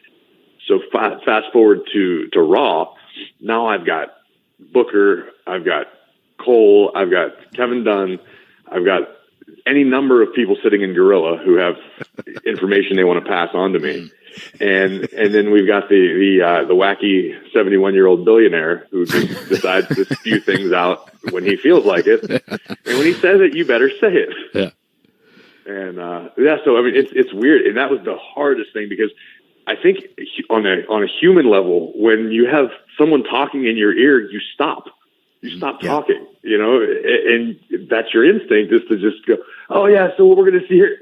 So fast forward to Raw. Now I've got Booker, I've got Cole, I've got Kevin Dunn, I've got any number of people sitting in Gorilla who have information they want to pass on to me. And then we've got the wacky 71-year-old billionaire who just decides to spew things out when he feels like it. And when he says it, you better say it. Yeah. And so I mean, it's weird. And that was the hardest thing because I think on a human level, when you have someone talking in your ear, you stop. You stop talking, and that's your instinct is to just go, oh yeah, so what we're going to see here.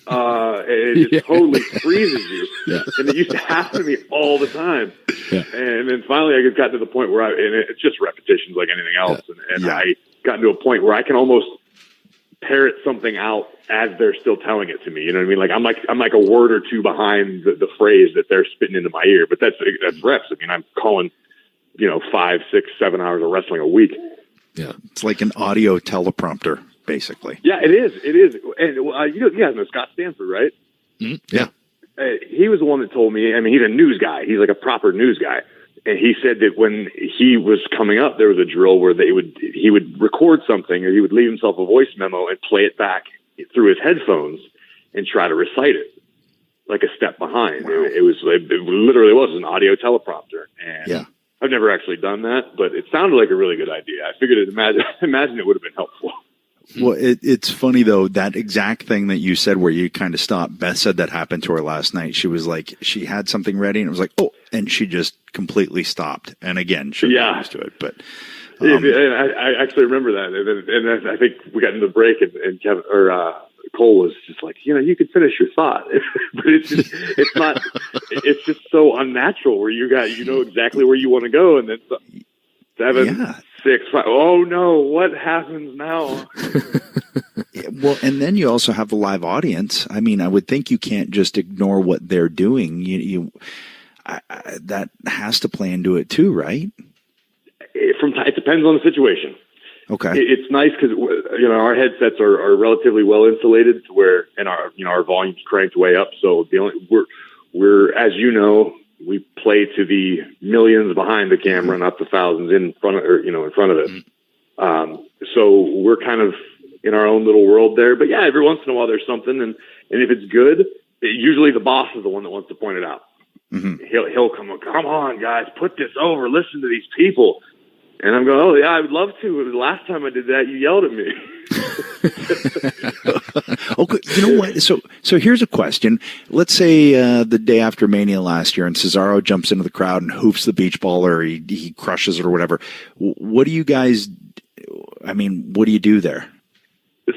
And it just totally freezes you. Yeah. And it used to happen to me all the time. Yeah. And then finally I got to the point where and it's just repetitions like anything else. Yeah. And I got to a point where I can almost parrot something out as they're still telling it to me. You know what I mean? Like I'm like a word or two behind the phrase that they're spitting into my ear, but that's reps. I mean, I'm calling, 5, 6, 7 hours of wrestling a week. Yeah. It's like an audio teleprompter, basically. Yeah, it is. It is. And you guys know Scott Stanford, right? Mm-hmm. Yeah. he was the one that told me. I mean, he's a news guy. He's like a proper news guy. And he said that when he was coming up, there was a drill where he would record something, or he would leave himself a voice memo and play it back through his headphones and try to recite it like a step behind. Wow. It literally was an audio teleprompter. And I've never actually done that, but it sounded like a really good idea. I figured imagine it would have been helpful. Well, it's funny, though, that exact thing that you said where you kind of stopped. Beth said that happened to her last night. She was like, she had something ready and it was like, oh, and she just completely stopped. And again, she got used to it. But I actually remember that. And I think we got into the break and Kevin Cole was just like, you could finish your thought, but it's just so unnatural where you know exactly where you want to go. And then 7, 6, 5. Oh no! What happens now? Well, and then you also have the live audience. I mean, I would think you can't just ignore what they're doing. That has to play into it too, right? It depends on the situation. Okay, it's nice because our headsets are relatively well insulated to where, and our volume's cranked way up. So we're as you know. We play to the millions behind the camera, not the thousands in front of it. So we're kind of in our own little world there. But every once in a while there's something, and if it's good, usually the boss is the one that wants to point it out. Mm-hmm. He'll come on, guys, put this over. Listen to these people. And I'm going, oh yeah, I would love to. The last time I did that, you yelled at me. Okay, you know what? So here's a question. Let's say the day after Mania last year, and Cesaro jumps into the crowd and hoofs the beach ball, or he crushes it or whatever. What do you guys? I mean, what do you do there?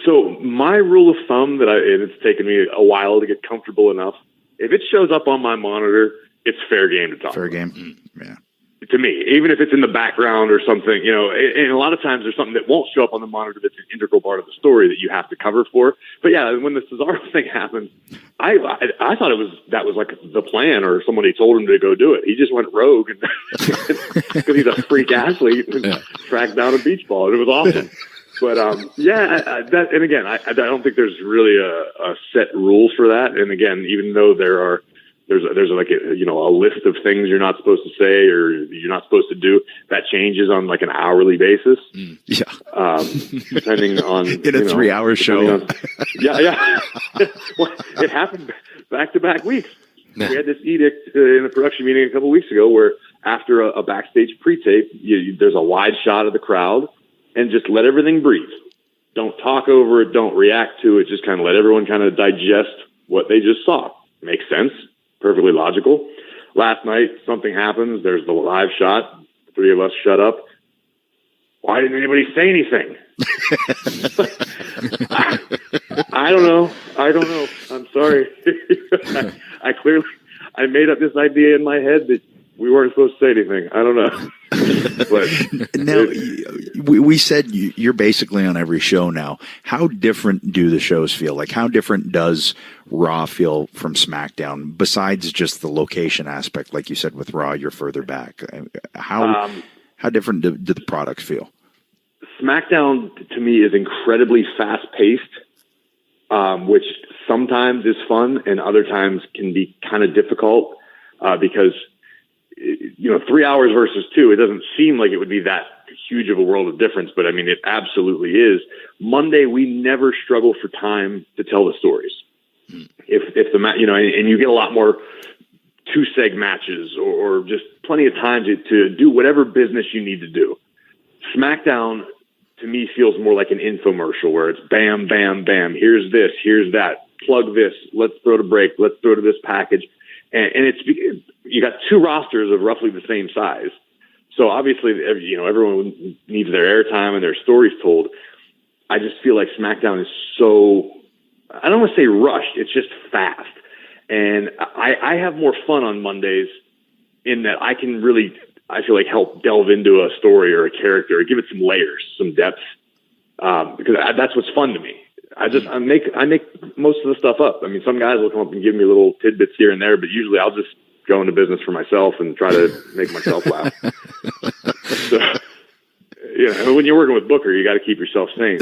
So my rule of thumb and it's taken me a while to get comfortable enough. If it shows up on my monitor, it's fair game to talk. Fair about. game, yeah. To me, even if it's in the background or something, and a lot of times there's something that won't show up on the monitor that's an integral part of the story that you have to cover for. But when the Cesaro thing happened, I thought that was like the plan, or somebody told him to go do it. He just went rogue because he's a freak athlete and tracked down a beach ball, and it was awesome. But and again, I don't think there's really a set rule for that. And again, even though there's like a list of things you're not supposed to say or you're not supposed to do, that changes on like an hourly basis. Depending on in a 3-hour show. Well, it happened back-to-back weeks. We had this edict in a production meeting a couple weeks ago where after a backstage pre-tape, there's a wide shot of the crowd and just let everything breathe. Don't talk over it. Don't react to it. Just kind of let everyone kind of digest what they just saw. Makes sense. Perfectly logical. Last night, something happens. There's the live shot. The three of us shut up. Why didn't anybody say anything? I don't know. I'm sorry. I made up this idea in my head that we weren't supposed to say anything. I don't know. But now, we said you're basically on every show now. How different do the shows feel? Like, how different does Raw feel from SmackDown, besides just the location aspect? Like you said, with Raw, you're further back. How different do the products feel? SmackDown, to me, is incredibly fast-paced, which sometimes is fun and other times can be kind of difficult because 3 hours versus 2, it doesn't seem like it would be that huge of a world of difference, but I mean, it absolutely is. Monday, we never struggle for time to tell the stories. If the and you get a lot more 2-seg matches or just plenty of time to do whatever business you need to do. SmackDown, to me, feels more like an infomercial where it's bam, bam, bam. Here's this, here's that. Plug this. Let's throw to break. Let's throw to this package. And you got 2 rosters of roughly the same size. So obviously, everyone needs their airtime and their stories told. I just feel like SmackDown is so, I don't want to say rushed. It's just fast. And I have more fun on Mondays in that I can really, I feel like, help delve into a story or a character or give it some layers, some depth. Because that's what's fun to me. I make most of the stuff up. I mean, some guys will come up and give me little tidbits here and there, but usually I'll just go into business for myself and try to make myself laugh. So, when you're working with Booker, you got to keep yourself sane,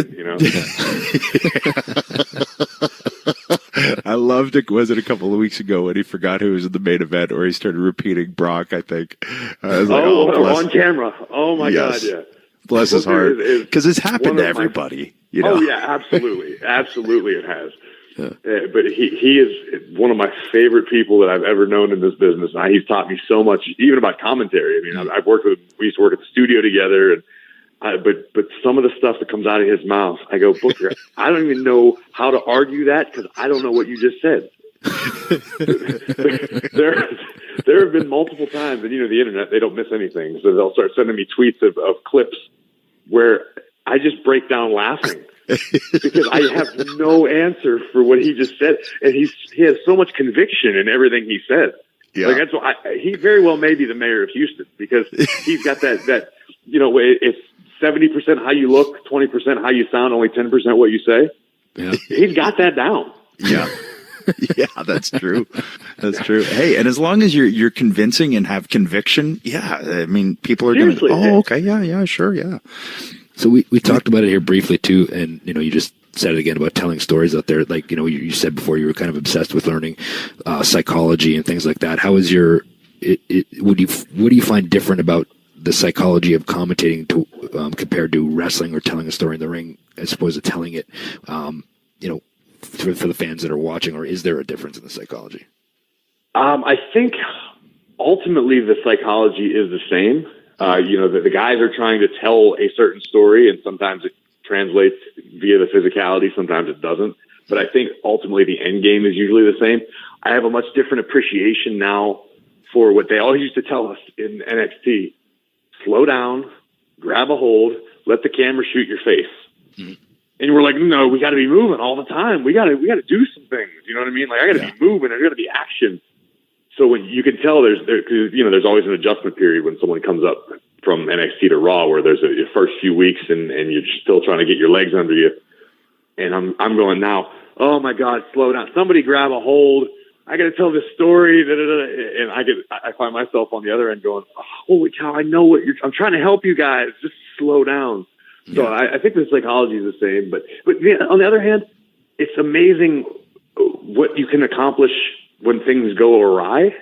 I loved it. Was it a couple of weeks ago when he forgot who was in the main event, or he started repeating Brock? I think. I was like, on camera. Oh my yes. God, yeah. Bless his heart, because it's happened to everybody. You know? Oh yeah, absolutely, absolutely, it has. Yeah. But he is one of my favorite people that I've ever known in this business. He's taught me so much, even about commentary. I mean, I've worked with. We used to work at the studio together, and but some of the stuff that comes out of his mouth, I go, Booker, I don't even know how to argue that because I don't know what you just said. there have been multiple times, and the internet, they don't miss anything, so they'll start sending me tweets of clips where I just break down laughing because I have no answer for what he just said, and he has so much conviction in everything he said. Yeah. Like that's why he very well may be the mayor of Houston, because he's got that it's 70% how you look, 20% how you sound, only 10% what you say. Yeah. He's got that down. Yeah. Yeah, that's true. That's true. Hey, and as long as you're convincing and have conviction, yeah, I mean, people are going to, okay, yeah, sure, yeah. So we talked about it here briefly too, and you just said it again about telling stories out there. Like you said before, you were kind of obsessed with learning psychology and things like that. How is what do you find different about the psychology of commentating to compared to wrestling or telling a story in the ring, as opposed to telling it, for the fans that are watching, or is there a difference in the psychology? I think ultimately the psychology is the same. The guys are trying to tell a certain story, and sometimes it translates via the physicality, sometimes it doesn't. But I think ultimately the end game is usually the same. I have a much different appreciation now for what they always used to tell us in NXT. Slow down, grab a hold, let the camera shoot your face. Mm-hmm. And we're like, no, we got to be moving all the time. We got to do some things. You know what I mean? Like I got to be moving. There's got to be action. So when you can tell there's always an adjustment period when someone comes up from NXT to Raw, where there's your first few weeks and you're still trying to get your legs under you. And I'm going now, oh my God, slow down. Somebody grab a hold. I got to tell this story. And I find myself on the other end going, oh, holy cow, I know I'm trying to help you guys. Just slow down. So I think the psychology is the same, but on the other hand, it's amazing what you can accomplish when things go awry.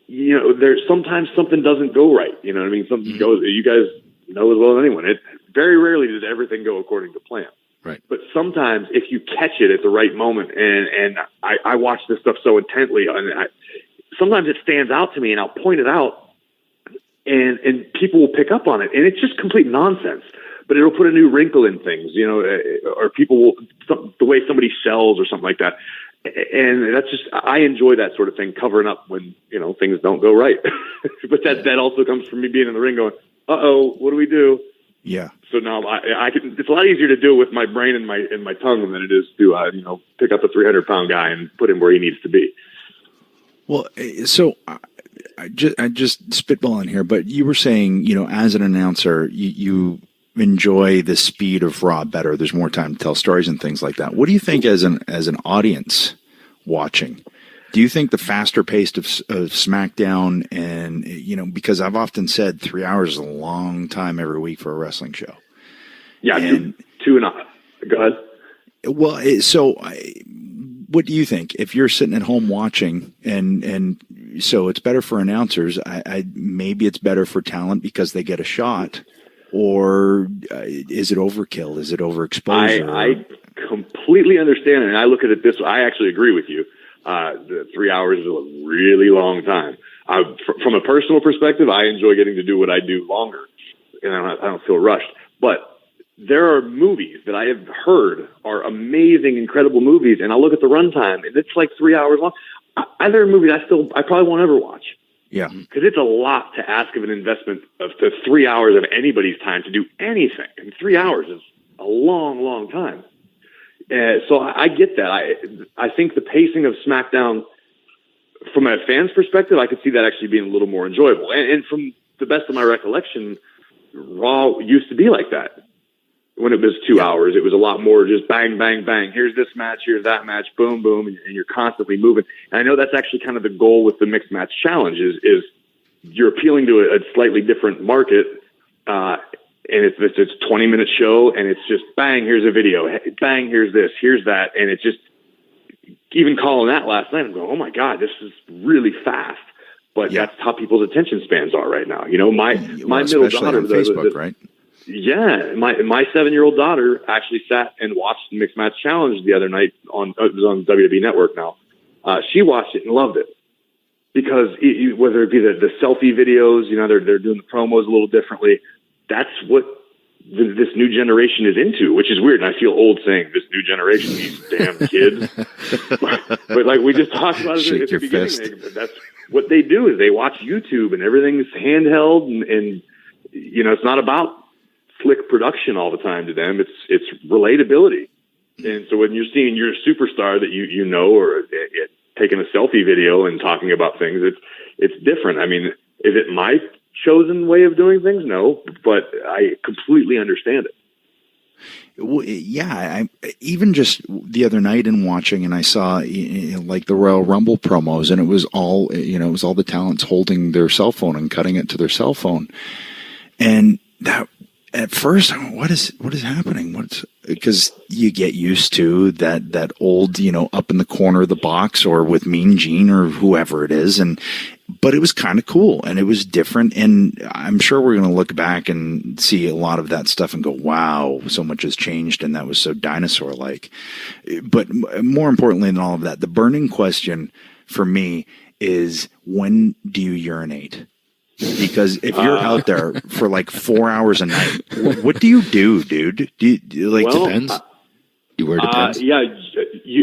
There's sometimes something doesn't go right. You know what I mean? Something goes. You guys know as well as anyone. It very rarely does everything go according to plan. Right. But sometimes if you catch it at the right moment, and I watch this stuff so intently, and sometimes it stands out to me, and I'll point it out, and people will pick up on it, and it's just complete nonsense. But it'll put a new wrinkle in things, or people will, the way somebody sells or something like that. And that's just, I enjoy that sort of thing, covering up when, things don't go right. But that also comes from me being in the ring going, what do we do? Yeah. So now I can, it's a lot easier to do it with my brain and my tongue than it is to, pick up a 300-pound guy and put him where he needs to be. Well, so I just spitballing here, but you were saying, as an announcer, you enjoy the speed of Raw better. There's more time to tell stories and things like that. What do you think as an audience watching? Do you think the faster paced of SmackDown and, because I've often said 3 hours is a long time every week for a wrestling show. Yeah. And, two and a half. Go ahead. Well, what do you think if you're sitting at home watching and so it's better for announcers? Maybe it's better for talent because they get a shot. Or is it overkill? Is it overexposure? I completely understand it, and I look at it this way. I actually agree with you. The 3 hours is a really long time. From a personal perspective, I enjoy getting to do what I do longer, and I don't feel rushed. But there are movies that I have heard are amazing, incredible movies, and I look at the runtime, and it's like 3 hours long. There are movies I probably won't ever watch. Yeah. Because it's a lot to ask of an investment of 3 hours of anybody's time to do anything. And 3 hours is a long, long time. So I get that. I think the pacing of SmackDown, from a fan's perspective, I could see that actually being a little more enjoyable. And from the best of my recollection, Raw used to be like that. When it was 2 hours, it was a lot more just bang, bang, bang. Here's this match, here's that match, boom, boom, and you're constantly moving. And I know that's actually kind of the goal with the mixed match challenge is you're appealing to a slightly different market, and it's a 20-minute show, and it's just bang, here's a video, bang, here's this, here's that, and it's just even calling that last night, I'm going, oh my God, this is really fast. But that's how people's attention spans are right now. You know, my middle daughter, on Facebook, right? Yeah, my 7-year-old daughter actually sat and watched the Mixed Match Challenge the other night it was on WWE Network now. She watched it and loved it because whether it be the selfie videos, you know, they're doing the promos a little differently. That's what this new generation is into, which is weird. And I feel old saying this new generation, these damn kids. but like we just talked about it at the beginning, that's what they do is they watch YouTube and everything's handheld and you know, it's not about slick production all the time to them. It's relatability. And so when you're seeing your superstar that you know, or taking a selfie video and talking about things, it's different. I mean, is it my chosen way of doing things? No, but I completely understand it. Well, yeah, I even just the other night in watching, and I saw like the Royal Rumble promos, and it was all the talents holding their cell phone and cutting it to their cell phone, and that at first, what is happening? Because you get used to that old, you know, up in the corner of the box or with Mean Gene or whoever it is, but it was kind of cool and it was different. And I'm sure we're going to look back and see a lot of that stuff and go, wow, so much has changed. And that was so dinosaur-like. But more importantly than all of that, the burning question for me is, when do you urinate? Because if you're out there for like 4 hours a night, what do you do, dude? Do you like, Depends. You wear Depends? Yeah,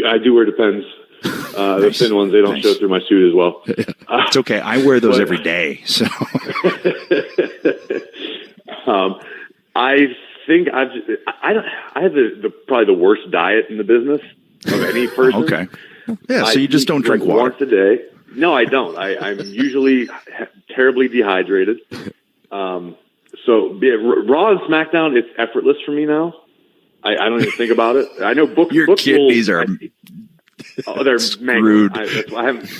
I do wear Depends. The thin ones, they don't show through my suit as well. It's okay. I wear those every day. So I think I have probably the worst diet in the business of any person. Okay. Yeah, so you just don't drink water once a day. No, I don't. I'm usually terribly dehydrated. So Raw and SmackDown, it's effortless for me now. I don't even think about it. I know your kidneys are they're screwed.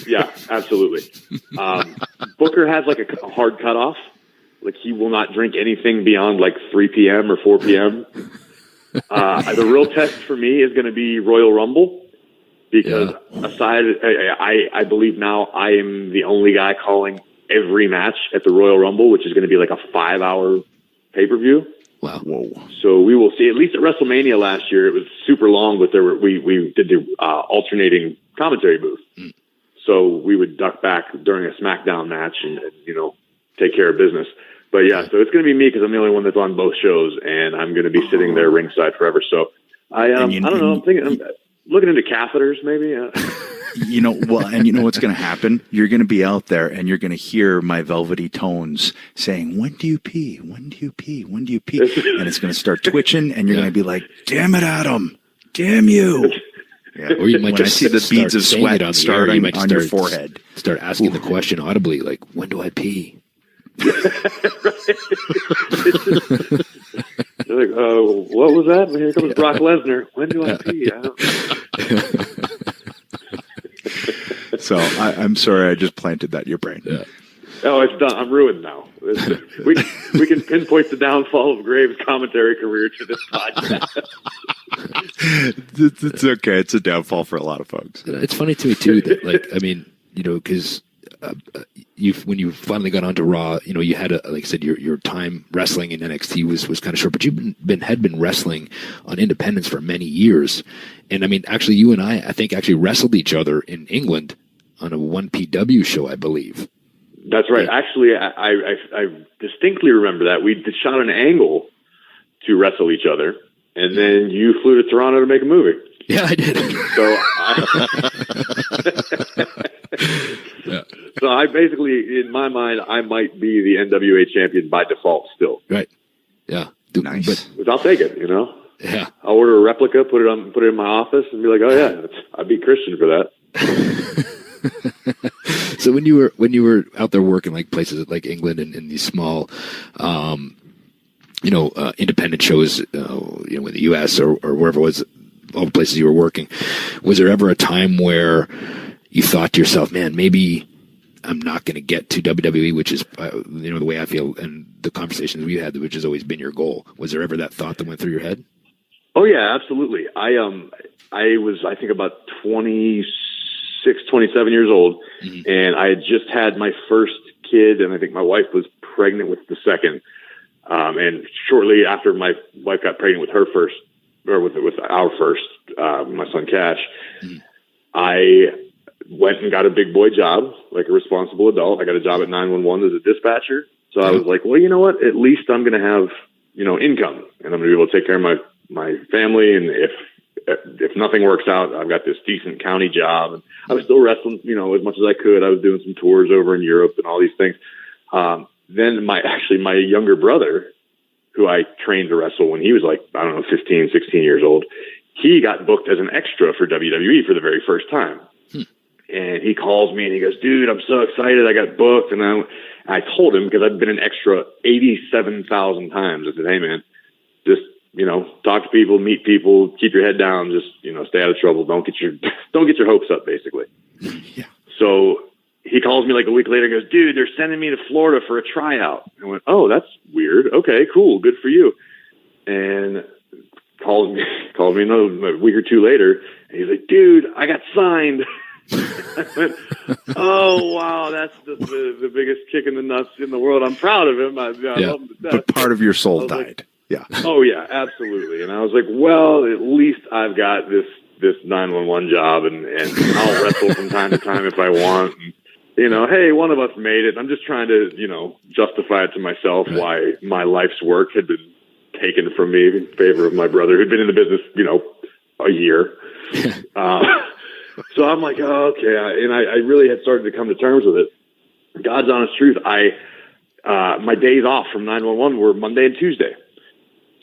Yeah, absolutely. Booker has like a hard cutoff. Like he will not drink anything beyond like 3 p.m. or 4 p.m. The real test for me is going to be Royal Rumble. Because aside, I believe now I am the only guy calling every match at the Royal Rumble, which is going to be like a 5-hour pay-per-view. Wow. Whoa. So we will see. At least at WrestleMania last year, it was super long, but we did the alternating commentary booth. Mm. So we would duck back during a SmackDown match and you know, take care of business. But yeah, so it's going to be me because I'm the only one that's on both shows, and I'm going to be sitting there ringside forever. So I don't know. I'm thinking. Looking into catheters, maybe. You know, well, and you know what's going to happen? You're going to be out there, and you're going to hear my velvety tones saying, "When do you pee? When do you pee? When do you pee?" And it's going to start twitching, and you're going to be like, "Damn it, Adam! Damn you!" Yeah. Or you might just see the beads of sweat starting on your forehead. Start asking the question audibly, like, "When do I pee?" They're like, what was that? Here comes Brock Lesnar. When do I pee? I don't... So I'm sorry, I just planted that in your brain. Yeah. Oh, it's done. I'm ruined now. We can pinpoint the downfall of Graves' commentary career to this podcast. It's okay. It's a downfall for a lot of folks. It's funny to me too that, like, I mean, you know, because when you finally got onto Raw, you know, you had like I said, your time wrestling in NXT was kind of short, but you've had been wrestling on independence for many years, and I mean, actually, you and I think actually wrestled each other in England on a 1PW show, I believe. That's right. Yeah. Actually, I distinctly remember that we shot an angle to wrestle each other, and then you flew to Toronto to make a movie. Yeah, I did. So I basically, in my mind, I might be the NWA champion by default still. Right. Yeah. Nice. But I'll take it, you know? Yeah. I'll order a replica, put it in my office, and be like, oh yeah, I beat Christian for that. So when you were out there working like places like England and in these small, independent shows, in the U.S. or wherever it was, all the places you were working, was there ever a time where you thought to yourself, man, maybe I'm not going to get to WWE, which is, the way I feel, and the conversations we had, which has always been your goal. Was there ever that thought that went through your head? Oh yeah, absolutely. I was, I think about 26 27 years old, and I had just had my first kid, and I think my wife was pregnant with the second. And shortly after my wife got pregnant with her first, or with our first, my son Cash, I went and got a big boy job, like a responsible adult. I got a job at 911 as a dispatcher. So I was like, well, you know what? At least I'm going to have, income, and I'm going to be able to take care of my family. And if nothing works out, I've got this decent county job. And I was still wrestling, as much as I could. I was doing some tours over in Europe and all these things. Then my younger brother, who I trained to wrestle when he was 15, 16 years old, he got booked as an extra for WWE for the very first time. And he calls me and he goes, dude, I'm so excited. I got booked. And I told him, because I've been an extra 87,000 times. I said, hey man, just, talk to people, meet people, keep your head down, just, stay out of trouble. Don't get your hopes up, basically. Yeah. So he calls me like a week later and goes, dude, they're sending me to Florida for a tryout. I went, oh, that's weird. Okay, cool. Good for you. And called me a week or two later. And he's like, dude, I got signed. I went, oh, wow, that's the biggest kick in the nuts in the world. I'm proud of him. I love him to death. But part of your soul died. Yeah. Oh, yeah, absolutely. And I was like, well, at least I've got this 911 job, and I'll wrestle from time to time if I want. And, hey, one of us made it. I'm just trying to, justify it to myself why my life's work had been taken from me in favor of my brother, who'd been in the business, a year. So I'm like, oh, okay. I really had started to come to terms with it. God's honest truth. My days off from 911 were Monday and Tuesday.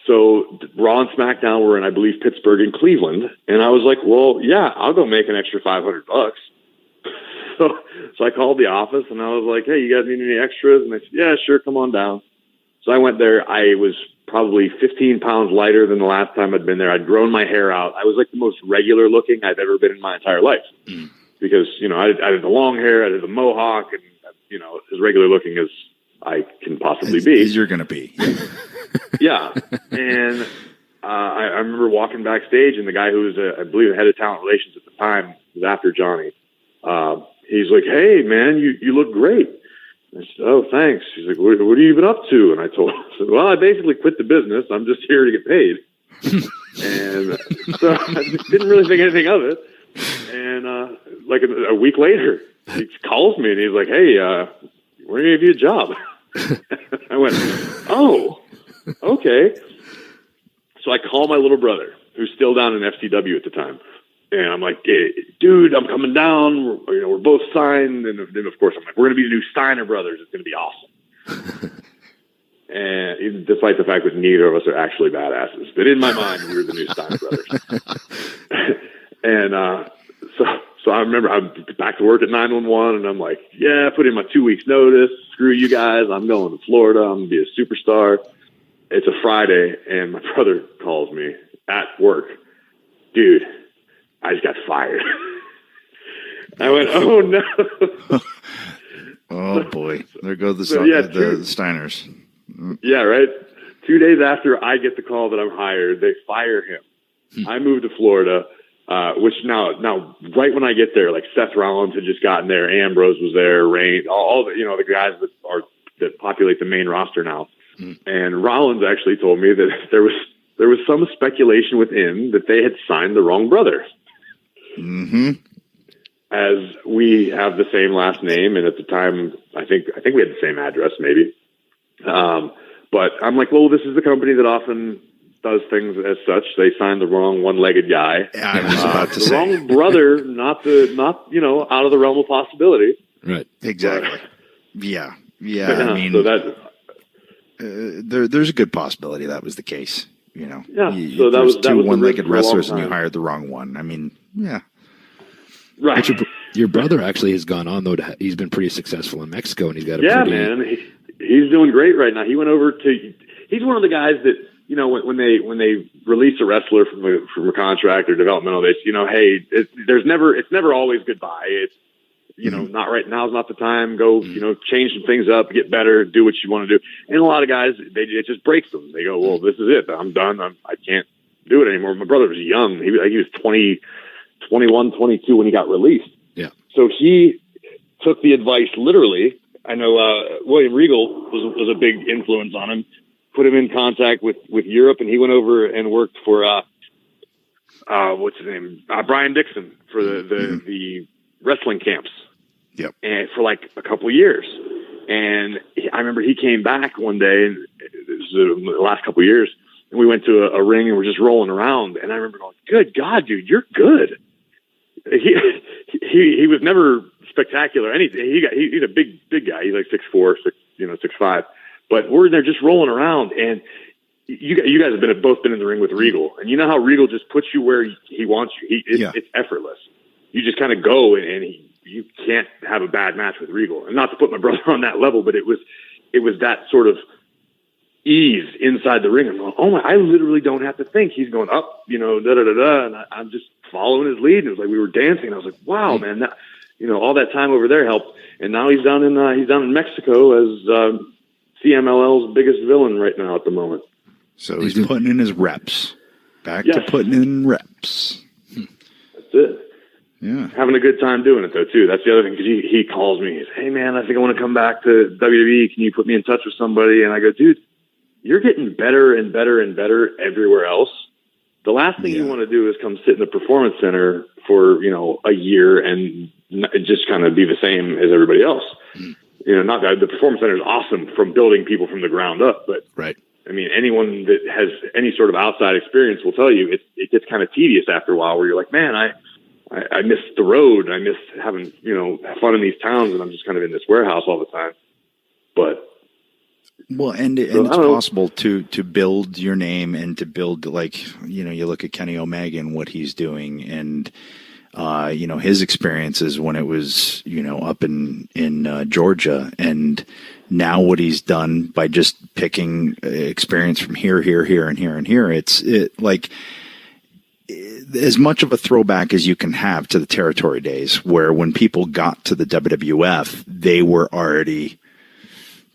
So Raw and SmackDown were in, I believe, Pittsburgh and Cleveland. And I was like, well, yeah, I'll go make an extra $500. So I called the office and I was like, hey, you guys need any extras? And they said, yeah, sure. Come on down. So I went there. I was probably 15 pounds lighter than the last time I'd been there. I'd grown my hair out. I was like the most regular looking I've ever been in my entire life because, I had the long hair, I had the mohawk, and, as regular looking as I can possibly be. As you're going to be. Yeah. And I remember walking backstage, and the guy who was, I believe, the head of talent relations at the time, was after Johnny. He's like, hey, man, you look great. I said, oh, thanks. He's like, what have you been up to? And I told him, I said, well, I basically quit the business. I'm just here to get paid. And so I didn't really think anything of it. And like a week later, he calls me and he's like, hey, we're going to give you a job. I went, oh, okay. So I call my little brother, who's still down in FCW at the time. And I'm like, hey, dude, I'm coming down. We're both signed. And then, of course, I'm like, we're going to be the new Steiner brothers. It's going to be awesome. And despite the fact that neither of us are actually badasses, but in my mind, we were the new Steiner brothers. And so I remember I'm back to work at 911, and I'm like, yeah, I put in my 2 weeks notice. Screw you guys. I'm going to Florida. I'm going to be a superstar. It's a Friday, and my brother calls me at work. Dude, I just got fired. I went, oh, no. Oh, boy. There go the Steiners. Yeah, right? 2 days after I get the call that I'm hired, they fire him. I moved to Florida, which now, right when I get there, like Seth Rollins had just gotten there, Ambrose was there, Reigns, all the, the guys that populate the main roster now. And Rollins actually told me that there was some speculation within that they had signed the wrong brother. Mm-hmm. As we have the same last name, and at the time, I think we had the same address, maybe. But I'm like, well, this is the company that often does things as such. They signed the wrong one-legged guy. Yeah, I was about to the say. Wrong brother, not out of the realm of possibility. Right. Exactly. Yeah. I mean, so that there's a good possibility that was the case. Yeah. So that was two one-legged wrestlers, and you hired the wrong one. I mean, yeah. Right. But your brother actually has gone on though. He's been pretty successful in Mexico, and he's got a man. He's doing great right now. He went over to. He's one of the guys that when they release a wrestler from a contract or developmental, they hey, it's never always goodbye. It's not right now's not the time. Go change some things up, get better, do what you want to do. And a lot of guys, it just breaks them. They go, well, this is it. I'm done. I can't do it anymore. My brother was young. He was 20, 21, 22 when he got released. Yeah. So he took the advice literally. I know William Regal was a big influence on him, put him in contact with Europe, and he went over and worked for what's his name, Brian Dixon, for the wrestling camps. Yep. And for like a couple of years. And I remember he came back one day, and this was the last couple of years, and we went to a ring and we're just rolling around. And I remember going, "Good God, dude, you're good." He was never spectacular. Anything. He's a big guy. He's like 6'4", 6'5". But we're there just rolling around, and you guys have both been in the ring with Regal, and you know how Regal just puts you where he wants you. It's effortless. You just kind of go, and you can't have a bad match with Regal. And not to put my brother on that level, but it was that sort of ease inside the ring. I'm going, oh my, I literally don't have to think. He's going up, and I'm just following his lead. And it was like we were dancing. And I was like, wow, man, that, all that time over there helped. And now he's down in Mexico as CMLL's biggest villain right now at the moment. So he's putting in his reps. Back to putting in reps. That's it. Yeah. Having a good time doing it, though, too. That's the other thing, because he calls me. He's, "Hey, man, I think I want to come back to WWE. Can you put me in touch with somebody?" And I go, "Dude, you're getting better and better and better everywhere else. The last thing you want to do is come sit in the Performance Center for, a year and just kind of be the same as everybody else." Not that the Performance Center is awesome from building people from the ground up, but right. I mean, anyone that has any sort of outside experience will tell you it gets kind of tedious after a while, where you're like, man, I miss the road. I miss having, fun in these towns, and I'm just kind of in this warehouse all the time. But and it's possible to build your name and to build, like, you look at Kenny Omega and what he's doing, and his experiences when it was, up in Georgia, and now what he's done by just picking experience from here, and here. It's as much of a throwback as you can have to the territory days, where when people got to the WWF, they were already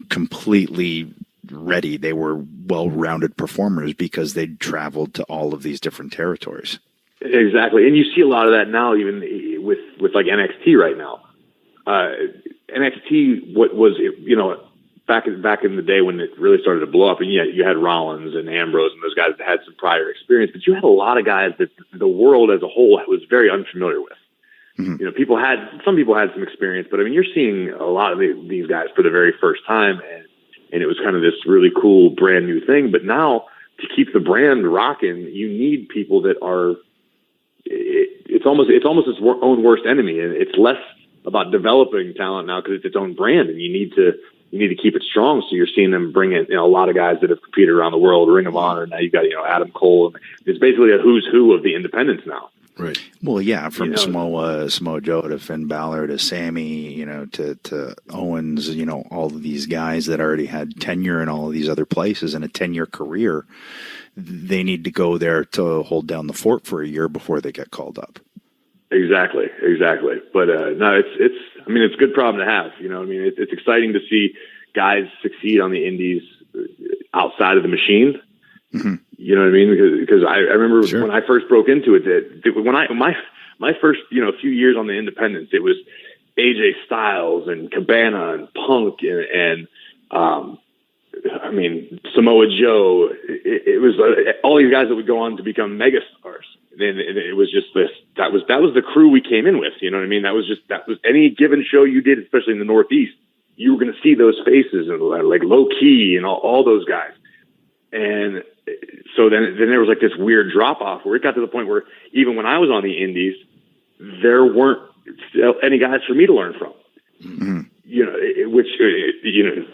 completely ready. They were well-rounded performers because they'd traveled to all of these different territories. Exactly. And you see a lot of that now, even with like NXT right now. NXT, what was, back in the day when it really started to blow up, and you had Rollins and Ambrose and those guys that had some prior experience, but you had a lot of guys that the world as a whole was very unfamiliar with. Mm-hmm. Some people had some experience, but I mean, you're seeing a lot of these guys for the very first time, and it was kind of this really cool brand new thing. But now, to keep the brand rocking, you need people that are. It's almost its own worst enemy, and it's less about developing talent now because it's its own brand, and you need to keep it strong. So you're seeing them bring in a lot of guys that have competed around the world, Ring of Honor. Now you've got Adam Cole. It's basically a who's who of the independents now. Right. Well, yeah, from Samoa Joe to Finn Balor to Sammy, to Owens, all of these guys that already had tenure in all of these other places and a 10-year career. They need to go there to hold down the fort for a year before they get called up. Exactly. But no, it's a good problem to have. It's exciting to see guys succeed on the indies outside of the machine. Mm-hmm. You know what I mean? Because I remember when I first broke into it, my first few years on the independents, it was AJ Styles and Cabana and Punk and Samoa Joe. It was all these guys that would go on to become megastars. And it was just this. That was the crew we came in with. You know what I mean? That was any given show you did, especially in the Northeast, you were going to see those faces and like Low Key and all those guys. And so then there was like this weird drop off where it got to the point where even when I was on the indies, there weren't any guys for me to learn from. Mm-hmm.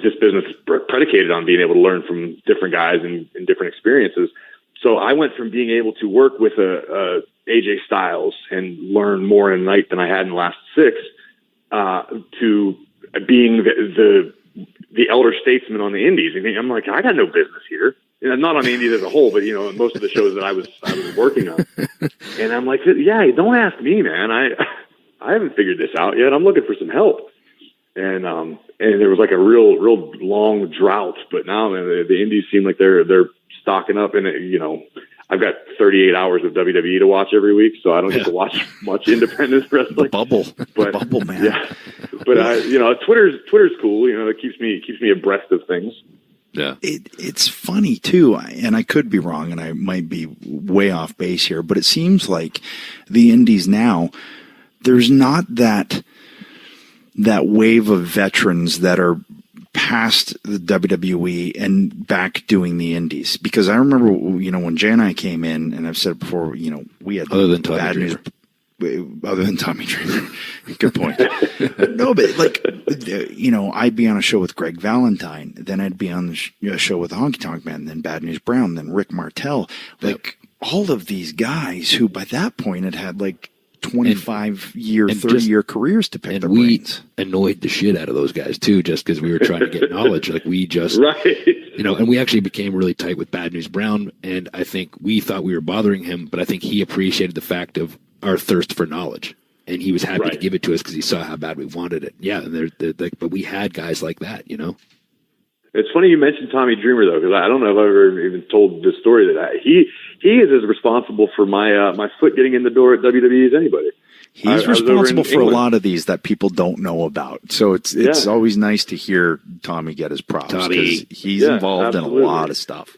This business predicated on being able to learn from different guys and different experiences. So I went from being able to work with a AJ Styles and learn more in a night than I had in the last 6, to being the elder statesman on the indies. And I'm like, I got no business here. Not on the indies as a whole, but most of the shows that I was working on. And I'm like, yeah, don't ask me, man. I haven't figured this out yet. I'm looking for some help. And there was like a real long drought, but now the indies seem like they're stocking up, and I've got 38 hours of WWE to watch every week, so I don't get to watch much independent wrestling. The bubble, man. Yeah, but Twitter's cool. It keeps me abreast of things. Yeah, it's funny too, and I could be wrong, and I might be way off base here, but it seems like the indies now, there's not that wave of veterans that are past the WWE and back doing the indies. Because I remember, when Jay and I came in, and I've said it before, we had other than Tommy bad Dreamer. news. Other than Tommy Dreamer. Good point. No, but I'd be on a show with Greg Valentine, then I'd be on a show with Honky Tonk Man, then Bad News Brown, then Rick Martel. All of these guys who by that point had 25-year, 30-year careers to pick their brains. We annoyed the shit out of those guys too, just because we were trying to get knowledge. We just, right. And we actually became really tight with Bad News Brown, and I think we thought we were bothering him, but I think he appreciated the fact of our thirst for knowledge, and he was happy to give it to us because he saw how bad we wanted it. Yeah, and but we had guys like that, It's funny you mentioned Tommy Dreamer though, because I don't know if I've ever even told this story that he is as responsible for my foot getting in the door at WWE as anybody. He's responsible for England. A lot of these that people don't know about. So it's always nice to hear Tommy get his props because he's involved in a lot of stuff.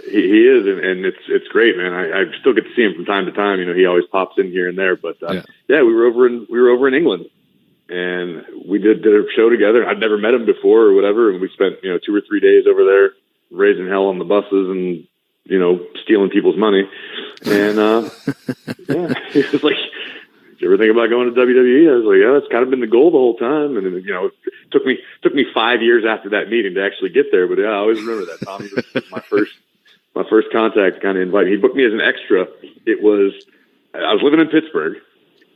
He is, and it's great, man. I still get to see him from time to time. He always pops in here and there. But we were over in England. And we did a show together. I'd never met him before or whatever. And we spent, 2 or 3 days over there raising hell on the buses and, stealing people's money. And, he was like, did you ever think about going to WWE? I was like, yeah, it's kind of been the goal the whole time. And, it took me 5 years after that meeting to actually get there. But I always remember that. Tommy was my first contact to kind of invite me. He booked me as an extra. I was living in Pittsburgh.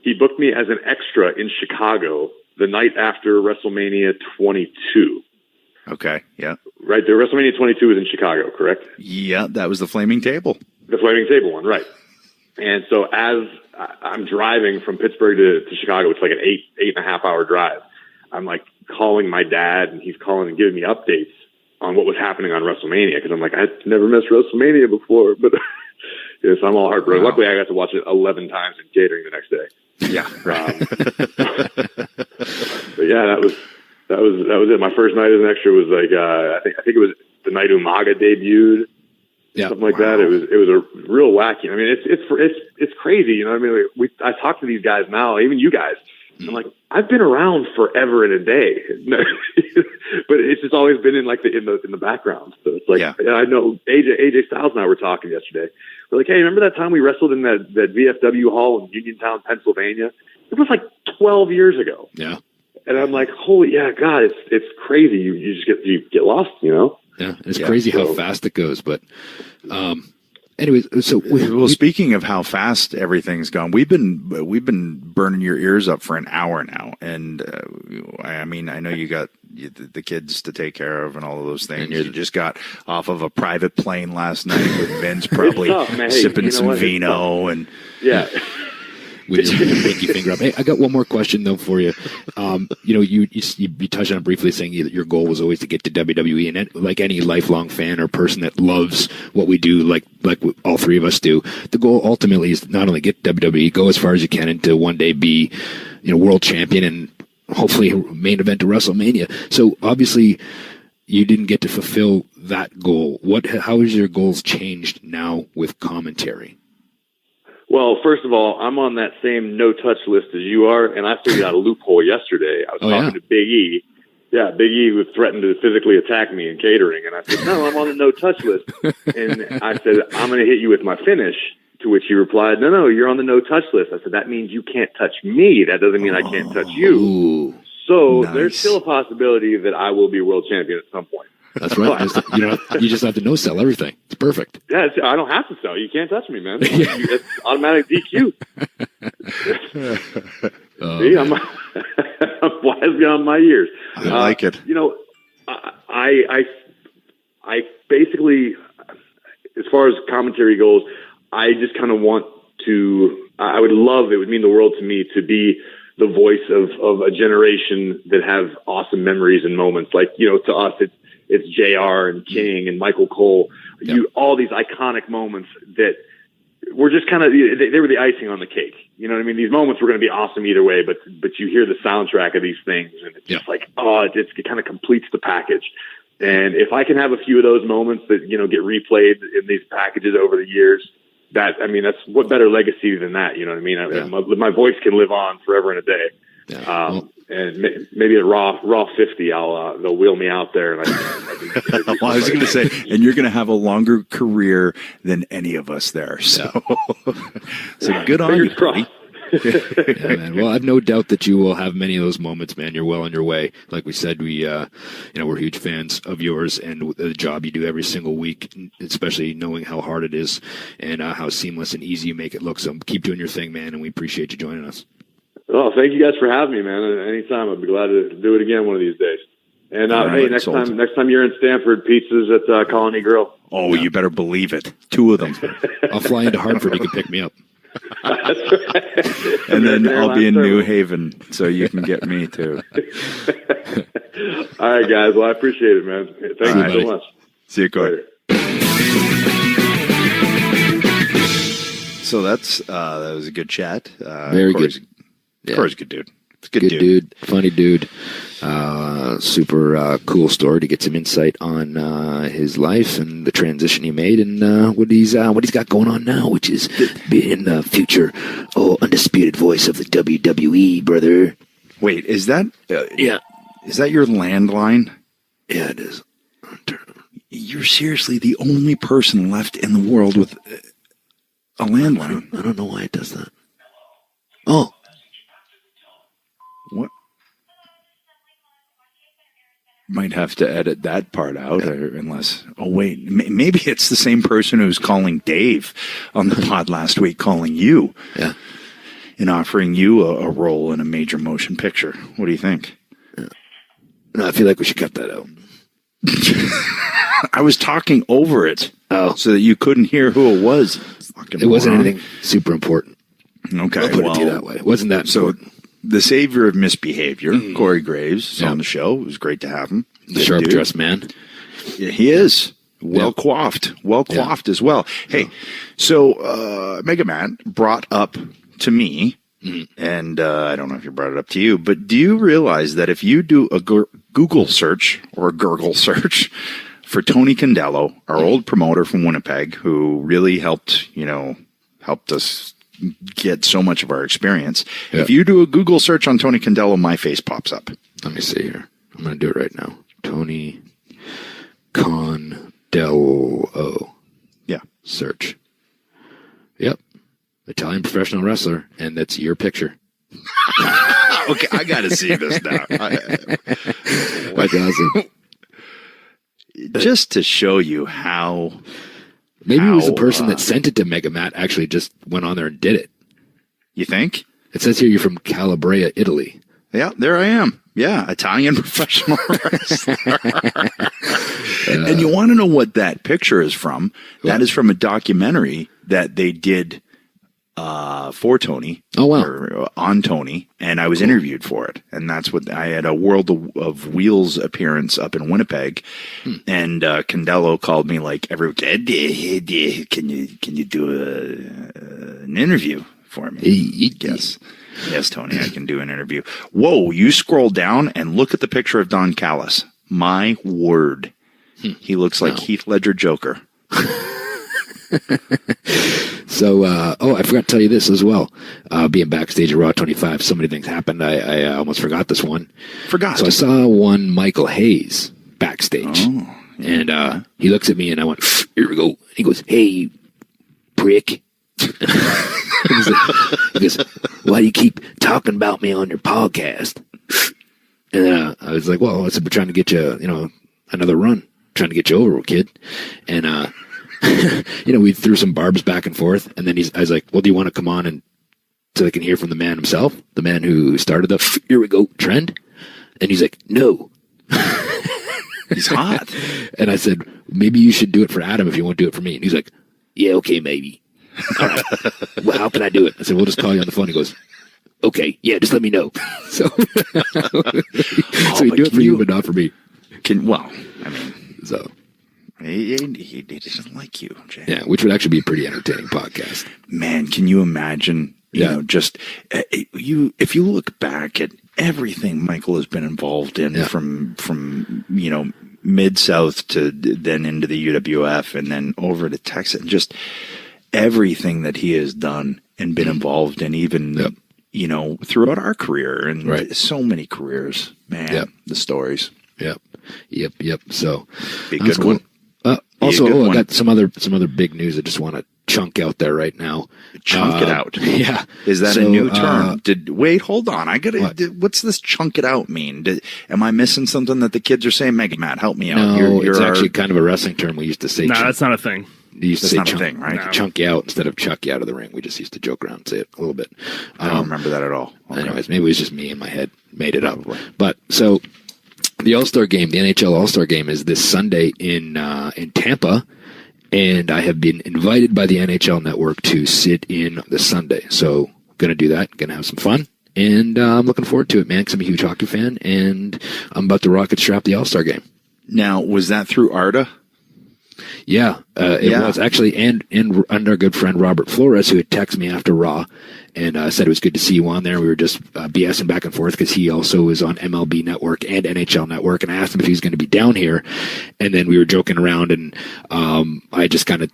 He booked me as an extra in Chicago the night after WrestleMania 22. Okay, yeah. Right there, WrestleMania 22 was in Chicago, correct? Yeah, that was the Flaming Table. The Flaming Table one, right. And so as I'm driving from Pittsburgh to Chicago, it's like an 8.5 hour drive. I'm calling my dad, and he's calling and giving me updates on what was happening on WrestleMania, because I'm I've never missed WrestleMania before, but yes, I'm all heartbroken. Wow. Luckily, I got to watch it 11 times in catering the next day. Yeah, right. But yeah, that was it. My first night as an extra was I think it was the night Umaga debuted, something like that. It was a real wacky. I mean, it's crazy. I talk to these guys now, even you guys. I'm I've been around forever and a day, but it's just always been in the background. So it's I know AJ Styles and I were talking yesterday. We're like, hey, remember that time we wrestled in that VFW hall in Uniontown, Pennsylvania? It was 12 years ago. Yeah. And I'm holy, God, it's crazy. You just get lost, Yeah, it's crazy how fast it goes. But, anyways, so speaking of how fast everything's gone, we've been burning your ears up for an hour now, and I know you got the kids to take care of and all of those things. And you just got off of a private plane last night with Vince, probably sipping some vino and with your pinky finger up. Hey, I got one more question though for you. You touched on it briefly, saying that your goal was always to get to WWE, and like any lifelong fan or person that loves what we do, like all three of us do, the goal ultimately is not only get to WWE, go as far as you can, and to one day be, world champion and hopefully main event to WrestleMania. So obviously, you didn't get to fulfill that goal. How has your goals changed now with commentary? Well, first of all, I'm on that same no-touch list as you are, and I figured out a loophole yesterday. I was talking to Big E. Yeah, Big E was threatened to physically attack me in catering, and I said, no, I'm on the no-touch list. And I said, I'm going to hit you with my finish, to which he replied, no, you're on the no-touch list. I said, that means you can't touch me. That doesn't mean I can't touch you. Ooh, so there's still a possibility that I will be world champion at some point. That's right. You just have to no-sell everything. It's perfect. Yeah, I don't have to sell. You can't touch me, man. It's automatic DQ. See, I'm wise beyond my years. I like it. I basically, as far as commentary goes, I just kind of want to. I would love. It would mean the world to me to be the voice of a generation that have awesome memories and moments. To us, it's JR and King and Michael Cole. All these iconic moments that were just kind of, they were the icing on the cake. You know what I mean? These moments were going to be awesome either way, but you hear the soundtrack of these things and it's just like, it kind of completes the package. And if I can have a few of those moments that, get replayed in these packages over the years, that's what better legacy than that? You know what I mean? My voice can live on forever and a day. Yeah. And maybe at Raw 50, they'll wheel me out there. And I well, I was going to say, and you're going to have a longer career than any of us there. So, so good on you, buddy. Yeah, man. Well, I have no doubt that you will have many of those moments, man. You're well on your way. Like we said, we're huge fans of yours and the job you do every single week, especially knowing how hard it is and how seamless and easy you make it look. So keep doing your thing, man, and we appreciate you joining us. Oh, thank you guys for having me, man. Anytime, I'd be glad to do it again one of these days. And hey, next time you're in Stanford, pizza's at Colony Grill. Oh, you better believe it. 2 of them. I'll fly into Hartford. You can pick me up. That's right. And then I'll be in New Haven, so you can get me too. All right, guys. Well, I appreciate it, man. Thank you so much. See you, Corey. So that was a good chat. Very good. Corey's a good dude. It's a good dude. Funny dude. Super cool story to get some insight on his life and the transition he made and what he's got going on now, which is being the future undisputed voice of the WWE, brother. Wait, is that Is that your landline? Yeah, it is. You're seriously the only person left in the world with a landline. I don't know why it does that. Oh. What? Might have to edit that part out, unless. Oh wait, maybe it's the same person who was calling Dave on the pod last week, calling you, and offering you a role in a major motion picture. What do you think? No, I feel like we should cut that out. I was talking over it, so that you couldn't hear who it was. It wasn't anything super important. Okay, I'll put it to you that way. It wasn't that important. The Savior of Misbehavior, Corey Graves, is on the show. It was great to have him. The sharp-dressed man. Yeah, he is. Well-coiffed. Well-coiffed as well. Hey, so Mega Man brought up to me, and I don't know if he brought it up to you, but do you realize that if you do a Google search or a Gurgle search for Tony Condello, our old promoter from Winnipeg, who really helped us get so much of our experience. Yeah. If you do a Google search on Tony Condello, my face pops up. Let me see here. I'm going to do it right now. Tony Condello. Yeah. Search. Yep. Italian professional wrestler. And that's your picture. Okay, I got to see this now. That's awesome. Just to show you how... Maybe it was the person that sent it to Mega Matt actually just went on there and did it. You think? It says here you're from Calabria, Italy. Yeah, there I am. Yeah, Italian professional wrestler. And you want to know what that picture is from? That is from a documentary that they did for Tony. Oh, wow. Or on Tony, and I was interviewed for it. And that's what I had a World of Wheels appearance up in Winnipeg. And Condello called me like every day, can you do an interview for me? Yes, Tony, I can do an interview. Whoa, you scroll down and look at the picture of Don Callis. My word. He looks like Heath Ledger Joker. So, I forgot to tell you this as well. Being backstage at Raw 25, so many things happened. I almost forgot this one. So I saw one Michael Hayes backstage. Oh, yeah. And he looks at me and I went, here we go. He goes, hey, prick. He goes, why do you keep talking about me on your podcast? And then I was like, well, I said, we're trying to get you, another run. Trying to get you over, kid. And, we threw some barbs back and forth. And then I was like, well, do you want to come on and so I can hear from the man himself, the man who started the here we go trend? And he's like, no. He's hot. And I said, maybe you should do it for Adam if you won't do it for me. And he's like, yeah, okay, maybe. All right. Well, how can I do it? I said, we'll just call you on the phone. He goes, okay, yeah, just let me know. So he'd do it for you, but not for me. So He doesn't like you, Jay. Yeah, which would actually be a pretty entertaining podcast. Man, can you imagine? You know, just if you look back at everything Michael has been involved in, from Mid-South to then into the UWF and then over to Texas, just everything that he has done and been involved in, even throughout our career and so many careers. Man, the stories. Yep. So be a good one. Also, I got some other big news I just want to chunk out there right now. Chunk it out. Yeah. Is that a new term? Wait, hold on. What's this chunk it out mean? Am I missing something that the kids are saying? Matt, help me out. No, it's actually kind of a wrestling term we used to say. No, that's not a thing. That's not a thing, right? No. Chunk you out instead of chuck you out of the ring. We just used to joke around and say it a little bit. I don't remember that at all. Okay. Anyways, maybe it was just me in my head. Made it up. But so the All-Star game, the NHL All-Star game is this Sunday in Tampa. And I have been invited by the NHL Network to sit in this Sunday. So I'm going to do that. Going to have some fun. And I'm looking forward to it, man, because I'm a huge hockey fan. And I'm about to rocket strap the All-Star game. Now, was that through ARDA? Yeah, it was actually, and our good friend Robert Flores, who had texted me after Raw and said it was good to see you on there. We were just BSing back and forth because he also is on MLB Network and NHL Network, and I asked him if he was going to be down here, and then we were joking around, and I just kind of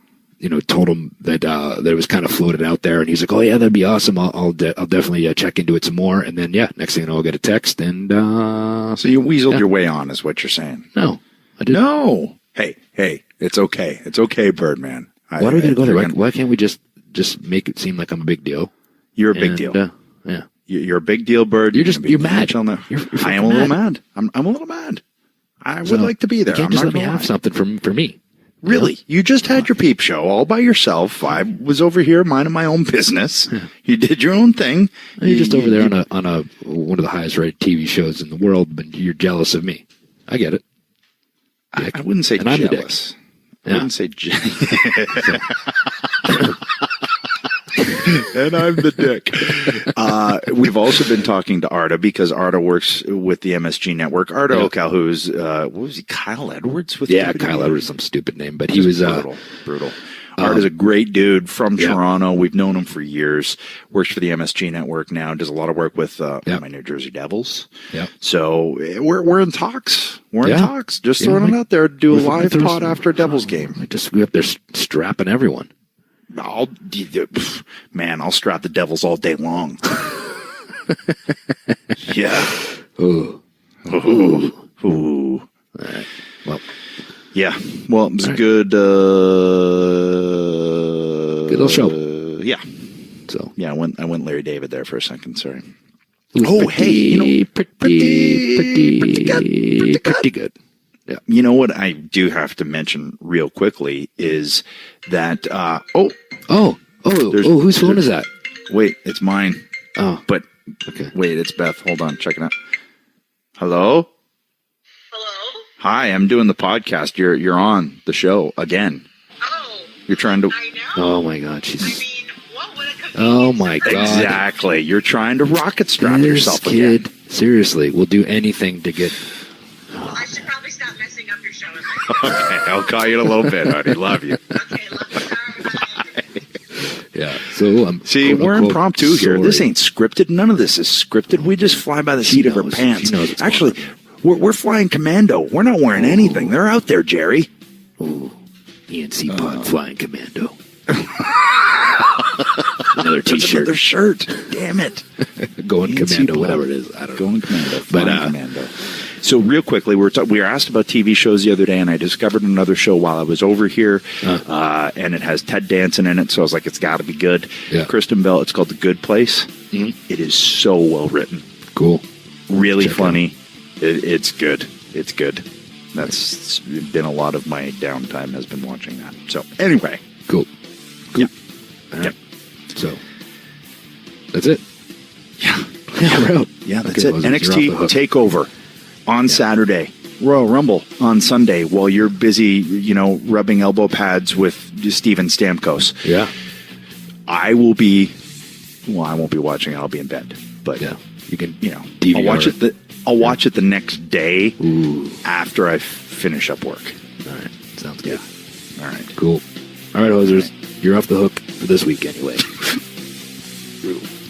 told him that it was kind of floated out there, and he's like, "Oh yeah, that'd be awesome. I'll definitely check into it some more." And then next thing you know, I'll get a text, and so you weaseled your way on, is what you're saying? No, I didn't. No. Hey, it's okay. It's okay, Birdman. Why are we going to go there? Why can't we just make it seem like I'm a big deal? You're a big deal. Yeah. You're a big deal, Bird. You're mad. I am a little mad. I'm a little mad. I would like to be there. You can't just let me have something for me. Really? You just had your peep show all by yourself. I was over here minding my own business. You did your own thing. You're just over there on one of the highest rated TV shows in the world, but you're jealous of me. I get it. I wouldn't say jealous. I wouldn't say and I'm the dick. We've also been talking to Arda because Arda works with the MSG Network. Arda Ocal, who's what was he? Kyle Edwards with Kyle Edwards, some stupid name, but he was brutal. Arda's a great dude from Toronto. We've known him for years. Works for the MSG Network now. Does a lot of work with my New Jersey Devils. Yeah. So we're in talks. We're in talks. Just throwing it out there to do a live pod after a Devils game. Just be up there strapping everyone. I'll strap the Devils all day long. Yeah. Ooh. All right. Well. Yeah. Well, it was a good little show. Yeah. So I went Larry David there for a second. Sorry. Pretty good. Yeah. You know what I do have to mention real quickly is that whose phone is that? Wait, it's mine. Oh, but okay. Wait, it's Beth. Hold on, check it out. Hello? Hello? Hi, I'm doing the podcast. You're on the show again. Oh. You're trying to. I know. Oh my God, she's. I mean, what would a convenience. Oh my God. Exactly. You're trying to rocket strap yourself kid. again. Seriously, we'll do anything to get. I should probably stop messing up your show. Okay, I'll call you in a little bit, honey. Love you. Okay, love you. Yeah. So see, we're impromptu here. This ain't scripted. None of this is scripted. We just fly by the seat of our pants. Actually, we're flying commando. We're not wearing anything. They're out there, Jerry. Ooh, ENC pod flying commando. Another T-shirt. Another shirt. Damn it. Going commando, whatever it is. I don't know. Going commando. Flying commando. So real quickly, we were asked about TV shows the other day, and I discovered another show while I was over here, and it has Ted Danson in it, so I was like, it's got to be good. Yeah. Kristen Bell, it's called The Good Place. Mm-hmm. It is so well written. Cool. Really funny. It's good. It's good. That's been a lot of my downtime has been watching that. So anyway. Cool. Yeah. All right. So that's it. Yeah. We're out. Yeah, that's it. NXT TakeOver on Saturday. Royal Rumble on Sunday while you're busy, rubbing elbow pads with Steven Stamkos. Yeah. I won't be watching it. I'll be in bed. But yeah, you can, DVR I'll watch it the next day after I finish up work. All right. Sounds good. All right. Cool. All right, hosers. You're off the hook for this week anyway. Brutal.